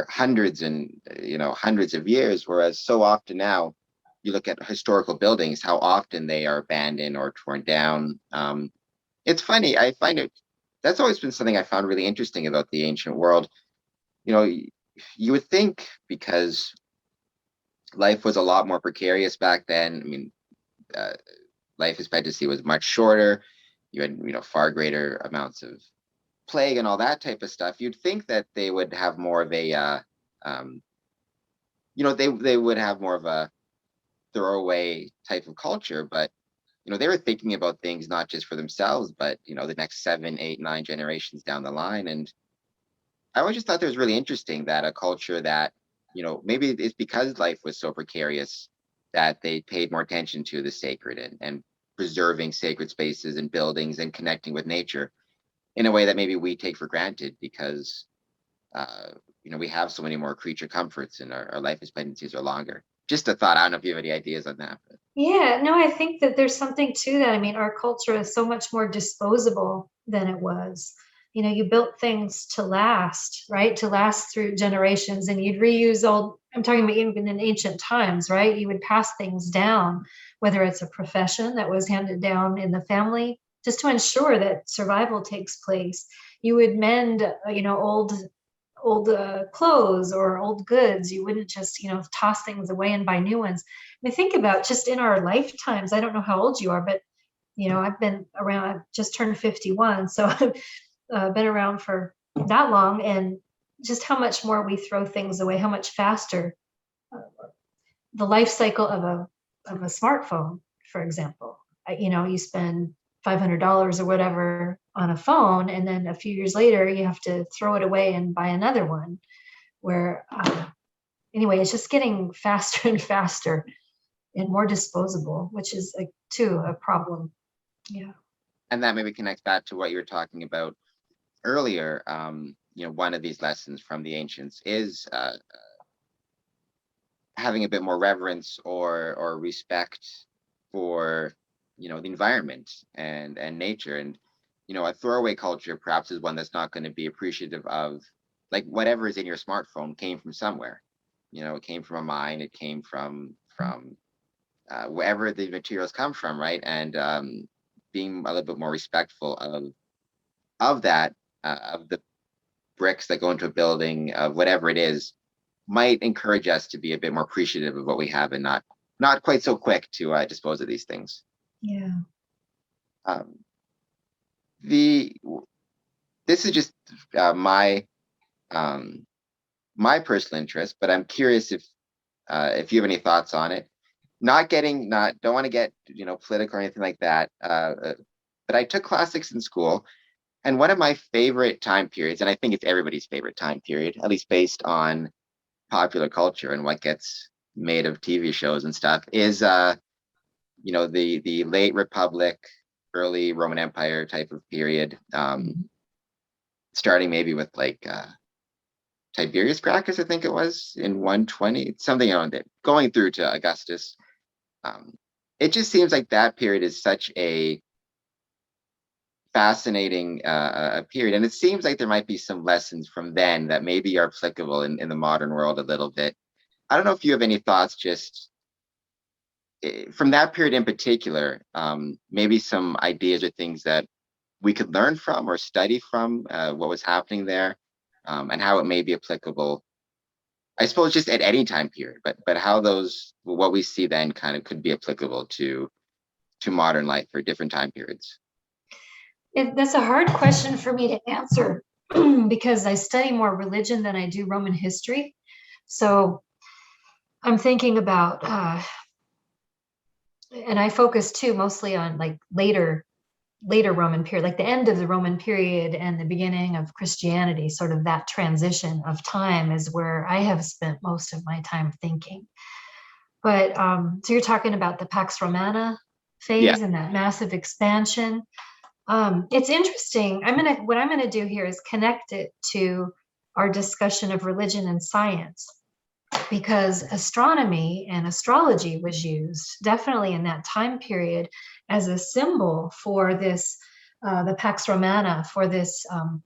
hundreds and hundreds of years, whereas so often now you look at historical buildings, how often they are abandoned or torn down. It's funny, I find it, that's always been something I found really interesting about the ancient world. You would think, because life was a lot more precarious back then. I mean, uh, life expectancy was much shorter. You had far greater amounts of plague and all that type of stuff. You'd think that they would have more of a um, they would have more of a throwaway type of culture, but they were thinking about things not just for themselves, but the next 7, 8, 9 generations down the line. And I always just thought that was really interesting, that a culture that maybe it's because life was so precarious that they paid more attention to the sacred, and preserving sacred spaces and buildings and connecting with nature in a way that maybe we take for granted, because uh, we have so many more creature comforts, and our life expectancies are longer. Just a thought. I don't know if you have any ideas on that. But. Yeah, no, I think that there's something to that. I mean, our culture is so much more disposable than it was. You built things to last, right? To last through generations, and you'd reuse old, I'm talking about even in ancient times, right? You would pass things down, whether it's a profession that was handed down in the family, just to ensure that survival takes place. You would mend, old clothes or old goods. You wouldn't just, toss things away and buy new ones. I mean, think about just in our lifetimes. I don't know how old you are, but I've been around. I've just turned 51, so I've been around for that long, and just how much more we throw things away, how much faster. The life cycle of a smartphone, for example. You spend $500 or whatever on a phone, and then a few years later you have to throw it away and buy another one. Where anyway, it's just getting faster and faster and more disposable, which is too a problem. Yeah. And that maybe connects back to what you were talking about earlier. One of these lessons from the ancients is having a bit more reverence or respect for the environment and nature. And a throwaway culture perhaps is one that's not going to be appreciative of, like, whatever is in your smartphone came from somewhere. It came from a mine, it came from wherever the materials come from, right? And being a little bit more respectful of that, of the bricks that go into a building, of whatever it is, might encourage us to be a bit more appreciative of what we have, and not quite so quick to dispose of these things. Yeah. Um, the this is just my um, my personal interest, but I'm curious if you have any thoughts on it. Not don't want to get political or anything like that. But I took classics in school, and one of my favorite time periods, and I think it's everybody's favorite time period, at least based on popular culture and what gets made of TV shows and stuff, is the late Republic, early Roman Empire type of period, starting maybe with like Tiberius Gracchus, I think it was in 120, something on it, going through to Augustus. Um, it just seems like that period is such a fascinating period, and it seems like there might be some lessons from then that maybe are applicable in the modern world a little bit. I don't know if you have any thoughts just from that period in particular, maybe some ideas or things that we could learn from or study from what was happening there, and how it may be applicable. I suppose just at any time period, but how those what we see then kind of could be applicable to modern life for different time periods. That's a hard question for me to answer because I study more religion than I do Roman history. So I'm thinking about, and I focus too mostly on like later Roman period, like the end of the Roman period and the beginning of Christianity, sort of that transition of time is where I have spent most of my time thinking. But so you're talking about the Pax Romana Yeah. phase and that massive expansion. It's interesting. What I'm gonna do here is connect it to our discussion of religion and science, because astronomy and astrology was used definitely in that time period as a symbol for this, the Pax Romana, for this,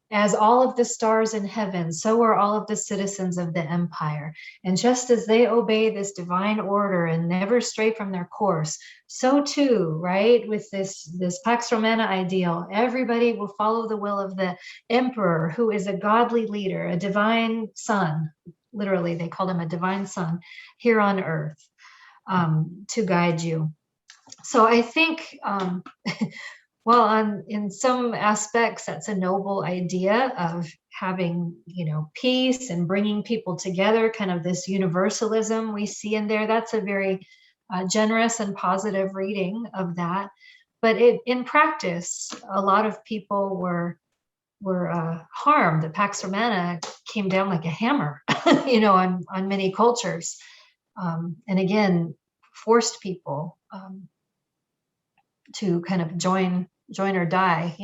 as all of the stars in heaven, so are all of the citizens of the empire. And just as they obey this divine order and never stray from their course, so too, right, with this Pax Romana ideal, everybody will follow the will of the emperor, who is a godly leader, a divine son. Literally, they called him a divine son here on earth, to guide you. So I think, well, in some aspects, that's a noble idea of having, peace and bringing people together, kind of this universalism we see in there. That's a very generous and positive reading of that. But in practice, a lot of people were harmed. The Pax Romana came down like a hammer, on many cultures, and again forced people to kind of join or die.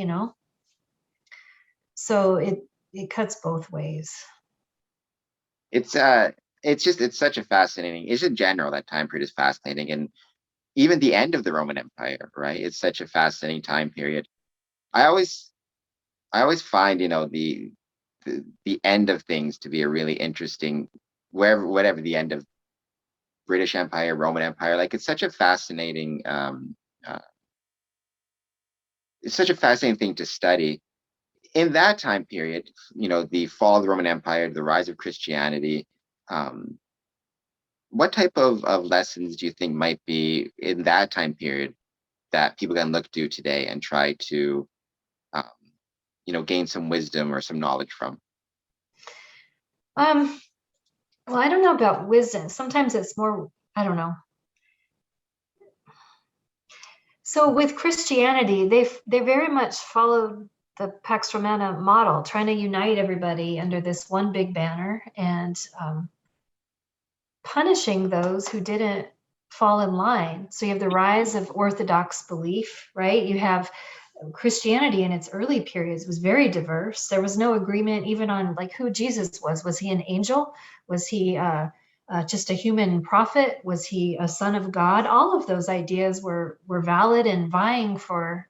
So it cuts both ways. It's it's such a fascinating, it's in general that time period is fascinating, and even the end of the Roman Empire, right? It's such a fascinating time period. I always I always find, the end of things to be a really interesting, wherever whatever the end of British Empire, Roman Empire, like uh, it's such a fascinating thing to study. In that time period, the fall of the Roman Empire, the rise of Christianity, um, what type of lessons do you think might be in that time period that people can look to today and try to, um, gain some wisdom or some knowledge from? um well, I don't know about wisdom. Sometimes it's more, I don't know. So with Christianity, they very much followed the Pax Romana model, trying to unite everybody under this one big banner, and punishing those who didn't fall in line. So you have the rise of Orthodox belief, right? You have Christianity in its early periods was very diverse. There was no agreement even on like who Jesus was. Was he an angel? Was he just a human prophet? Was he a son of God? All of those ideas were valid and vying for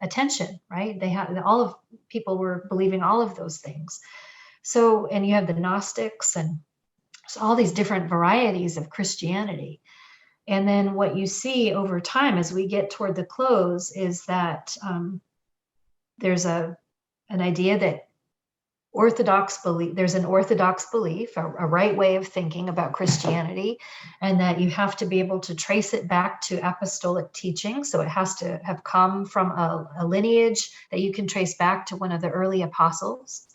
attention, right? They had all of people were believing all of those things. So, and you have the Gnostics and so all these different varieties of Christianity. And then what you see over time as we get toward the close is that there's an idea that orthodox belief. There's an orthodox belief, a right way of thinking about Christianity, and that you have to be able to trace it back to apostolic teaching. So it has to have come from a lineage that you can trace back to one of the early apostles.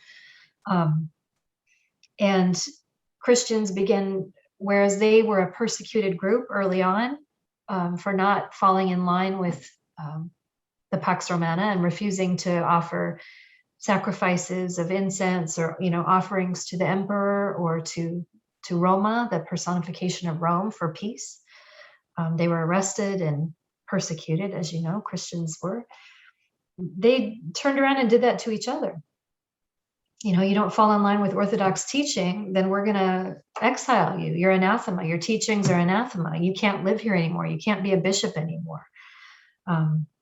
And Christians begin, whereas they were a persecuted group early on for not falling in line with the Pax Romana and refusing to offer sacrifices of incense or offerings to the emperor or to Roma, the personification of Rome, for peace. They were arrested and persecuted, as you know, Christians were. They turned around and did that to each other. You don't fall in line with Orthodox teaching, then we're going to exile you. You're anathema. Your teachings are anathema. You can't live here anymore. You can't be a bishop anymore.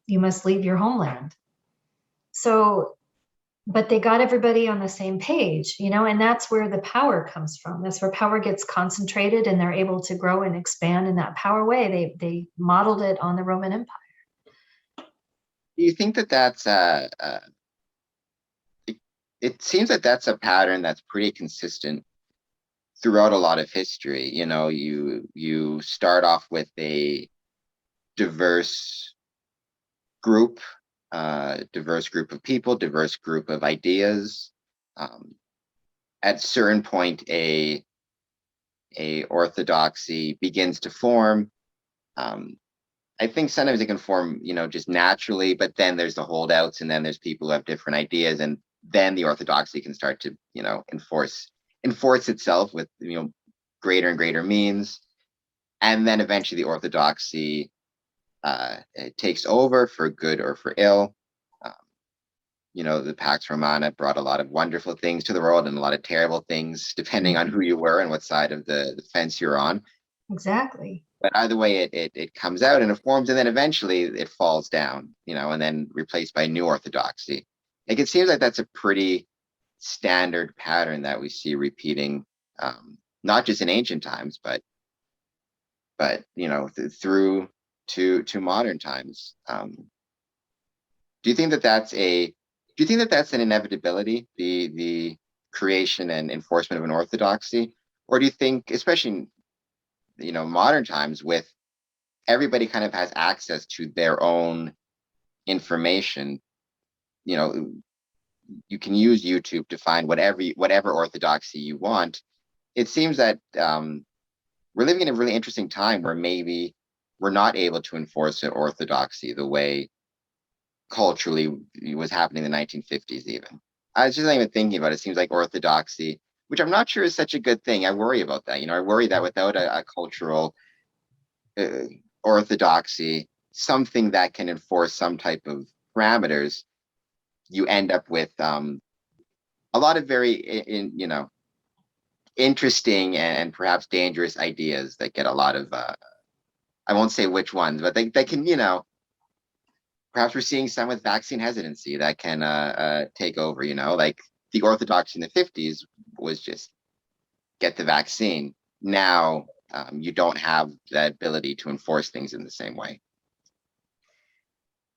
You must leave your homeland. So, but they got everybody on the same page, and that's where the power comes from. That's where power gets concentrated, and they're able to grow and expand in that power way. They modeled it on the Roman Empire. Do you think that that's it seems that that's a pattern that's pretty consistent throughout a lot of history? You start off with a diverse group, diverse group of people, diverse group of ideas. At a certain point, a orthodoxy begins to form. I think sometimes it can form, just naturally, but then there's the holdouts, and then there's people who have different ideas, and then the orthodoxy can start to, enforce itself with, greater and greater means. And then eventually the orthodoxy it takes over for good or for ill. The Pax Romana brought a lot of wonderful things to the world and a lot of terrible things, depending on who you were and what side of the fence you're on. Exactly. But either way, it comes out and it forms, and then eventually it falls down, and then replaced by new orthodoxy. Like, it seems like that's a pretty standard pattern that we see repeating, not just in ancient times, but through to modern times. Do you think that that's an inevitability, the creation and enforcement of an orthodoxy? Or do you think, especially in modern times, with everybody kind of has access to their own information, you can use YouTube to find whatever orthodoxy you want. It seems that we're living in a really interesting time where maybe we're not able to enforce an orthodoxy the way culturally was happening in the 1950s. Even I was just not even thinking about it. It seems like orthodoxy, which I'm not sure is such a good thing. I worry about that. I worry that without a cultural orthodoxy, something that can enforce some type of parameters, you end up with a lot of very interesting and perhaps dangerous ideas that get a lot of I won't say which ones, but they can, perhaps we're seeing some with vaccine hesitancy that can take over. Like the orthodoxy in the 50s was just get the vaccine. Now you don't have that ability to enforce things in the same way.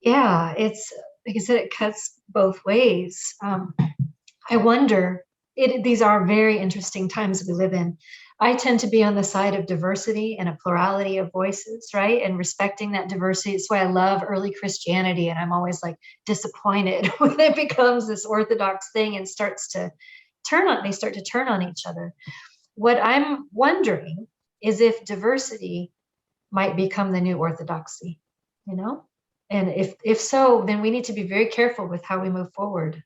Yeah, it's, like I said, it cuts both ways. I wonder, these are very interesting times we live in. I tend to be on the side of diversity and a plurality of voices, right? And respecting that diversity. It's why I love early Christianity. And I'm always like disappointed when it becomes this orthodox thing and they start to turn on each other. What I'm wondering is if diversity might become the new orthodoxy, And if so, then we need to be very careful with how we move forward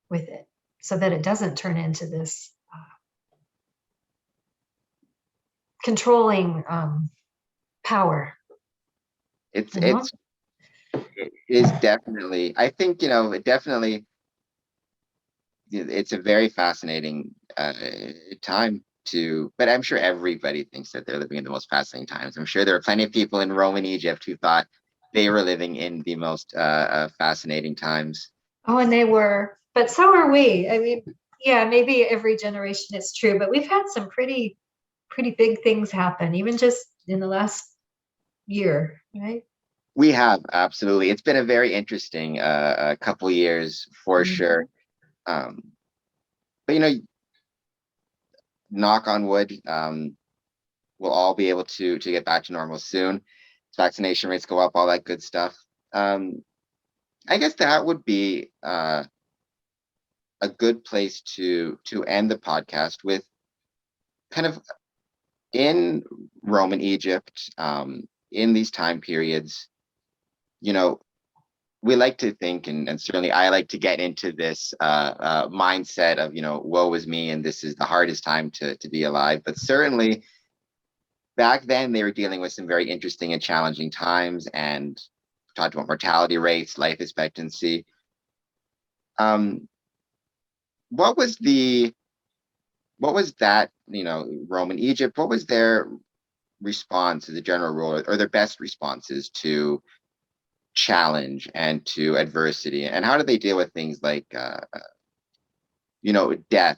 with it, so that it doesn't turn into this controlling power. It is definitely, I think, it's a very fascinating time but I'm sure everybody thinks that they're living in the most fascinating times. I'm sure there are plenty of people in Rome and Egypt who thought they were living in the most fascinating times. Oh, and they were, but so are we. I mean, yeah, maybe every generation is true, but we've had some pretty big things happen, even just in the last year, right? We have, absolutely. It's been a very interesting couple years for sure. but knock on wood, we'll all be able to get back to normal soon. Vaccination rates go up, all that good stuff. I guess that would be a good place to end the podcast with kind of in Rome and Egypt, in these time periods, we like to think, and certainly I like to get into this mindset of, woe is me, and this is the hardest time to be alive. But certainly back then they were dealing with some very interesting and challenging times, and talked about mortality rates, life expectancy. What was that, Rome and Egypt, what was their response to the general rule, or their best responses to challenge and to adversity? And how do they deal with things like death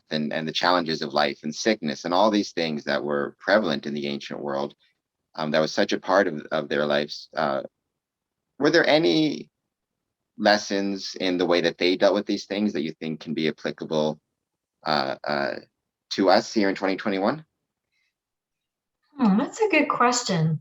and the challenges of life and sickness and all these things that were prevalent in the ancient world, that was such a part of their lives? Were there any lessons in the way that they dealt with these things that you think can be applicable to us here in 2021? That's a good question.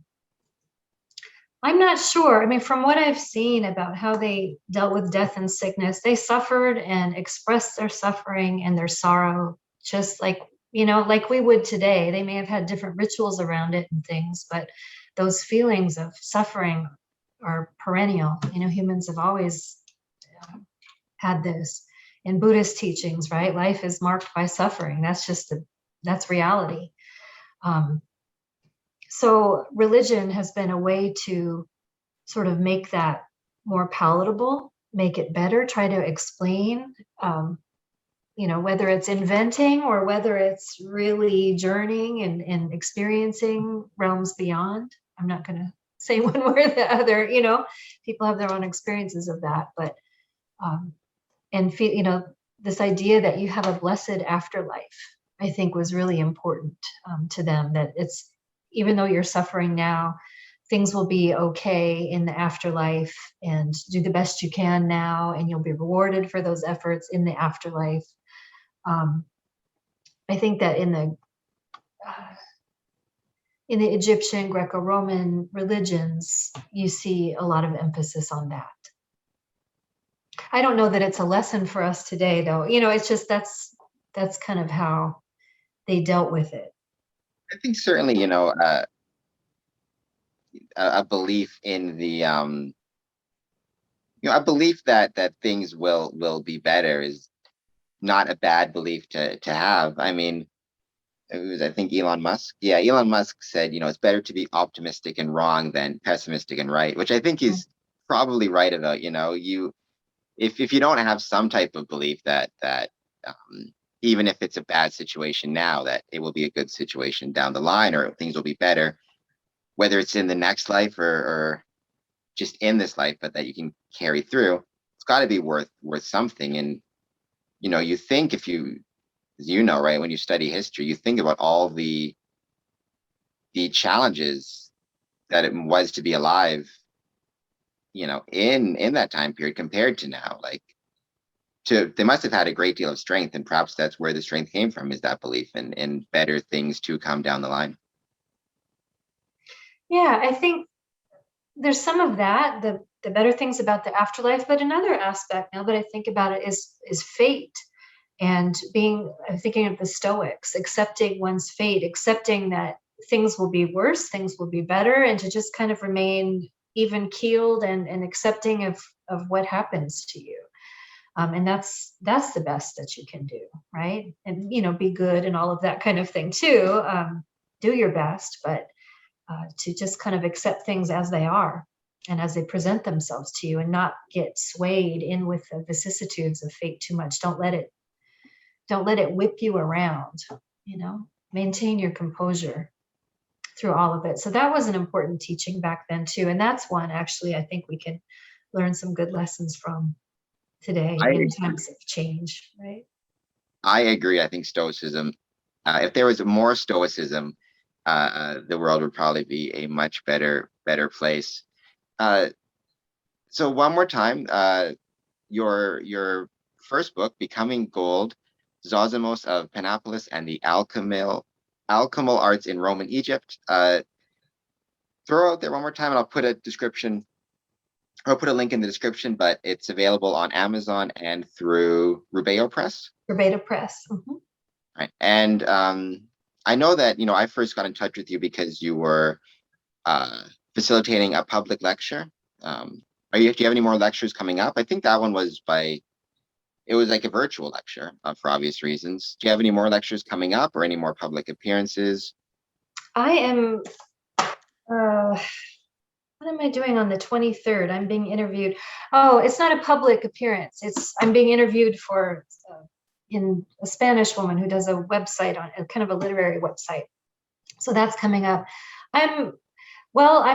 I'm not sure. I mean, from what I've seen about how they dealt with death and sickness, they suffered and expressed their suffering and their sorrow, just like, like we would today. They may have had different rituals around it and things, but those feelings of suffering are perennial. Humans have always had this. In Buddhist teachings, right? Life is marked by suffering. That's reality. So religion has been a way to sort of make that more palatable, make it better, try to explain, whether it's inventing or whether it's really journeying and experiencing realms beyond. I'm not going to say one way or the other, people have their own experiences of that, but, and feel, this idea that you have a blessed afterlife, I think was really important to them, that it's, even though you're suffering now, things will be okay in the afterlife, and do the best you can now, and you'll be rewarded for those efforts in the afterlife. I think that in the Egyptian, Greco-Roman religions, you see a lot of emphasis on that. I don't know that it's a lesson for us today, though. It's just that's kind of how they dealt with it. I think certainly, a belief in the a belief that things will be better is not a bad belief to have. I mean, it was, I think, Elon Musk. Yeah, Elon Musk said, it's better to be optimistic and wrong than pessimistic and right, which I think is probably right about, if you don't have some type of belief that even if it's a bad situation now, that it will be a good situation down the line, or things will be better, whether it's in the next life or just in this life, but that you can carry through, it's got to be worth something. And you think, if you, as right, when you study history, you think about all the challenges that it was to be alive, in that time period compared to now. Like, they must have had a great deal of strength, and perhaps that's where the strength came from, is that belief in better things to come down the line. Yeah, I think there's some of that, the better things about the afterlife, but another aspect, now that I think about it, is fate. And I'm thinking of the Stoics, accepting one's fate, accepting that things will be worse, things will be better, and to just kind of remain even keeled and accepting of what happens to you. And that's the best that you can do, right? And, be good and all of that kind of thing too. Do your best, but to just kind of accept things as they are and as they present themselves to you, and not get swayed in with the vicissitudes of fate too much. Don't let it whip you around, maintain your composure through all of it. So that was an important teaching back then too. And that's one, actually, I think we can learn some good lessons from today in times of change, right? I agree. I think Stoicism, if there was more Stoicism, the world would probably be a much better place. So one more time, your first book, Becoming Gold, Zosimus of Panopolis, and the alchemical arts in Roman Egypt. Throw out there one more time, and I'll put a description. I'll put a link in the description, but it's available on Amazon and through Rubeho Press. Rubeho Press. Right. And I know that, I first got in touch with you because you were facilitating a public lecture. Do you have any more lectures coming up? I think that one was it was like a virtual lecture for obvious reasons. Do you have any more lectures coming up or any more public appearances? I am, what am I doing on the 23rd? I'm being interviewed. Oh, it's not a public appearance. I'm being interviewed for in a Spanish woman who does a website on kind of a literary website. So that's coming up. I'm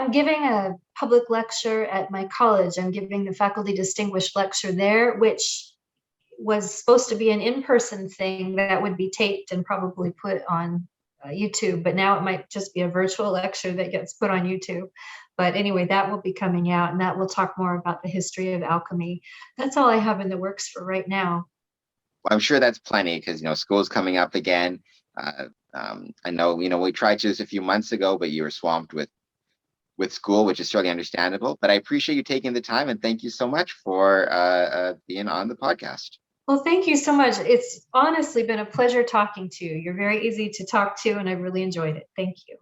giving a public lecture at my college. I'm giving the faculty distinguished lecture there, which was supposed to be an in-person thing that would be taped and probably put on YouTube, but now it might just be a virtual lecture that gets put on YouTube. But anyway, that will be coming out, and that will talk more about the history of alchemy. That's all I have in the works for right now. Well, I'm sure that's plenty because, school's coming up again. I know, we tried to this a few months ago, but you were swamped with school, which is certainly understandable. But I appreciate you taking the time, and thank you so much for being on the podcast. Well, thank you so much. It's honestly been a pleasure talking to you. You're very easy to talk to, and I really enjoyed it. Thank you.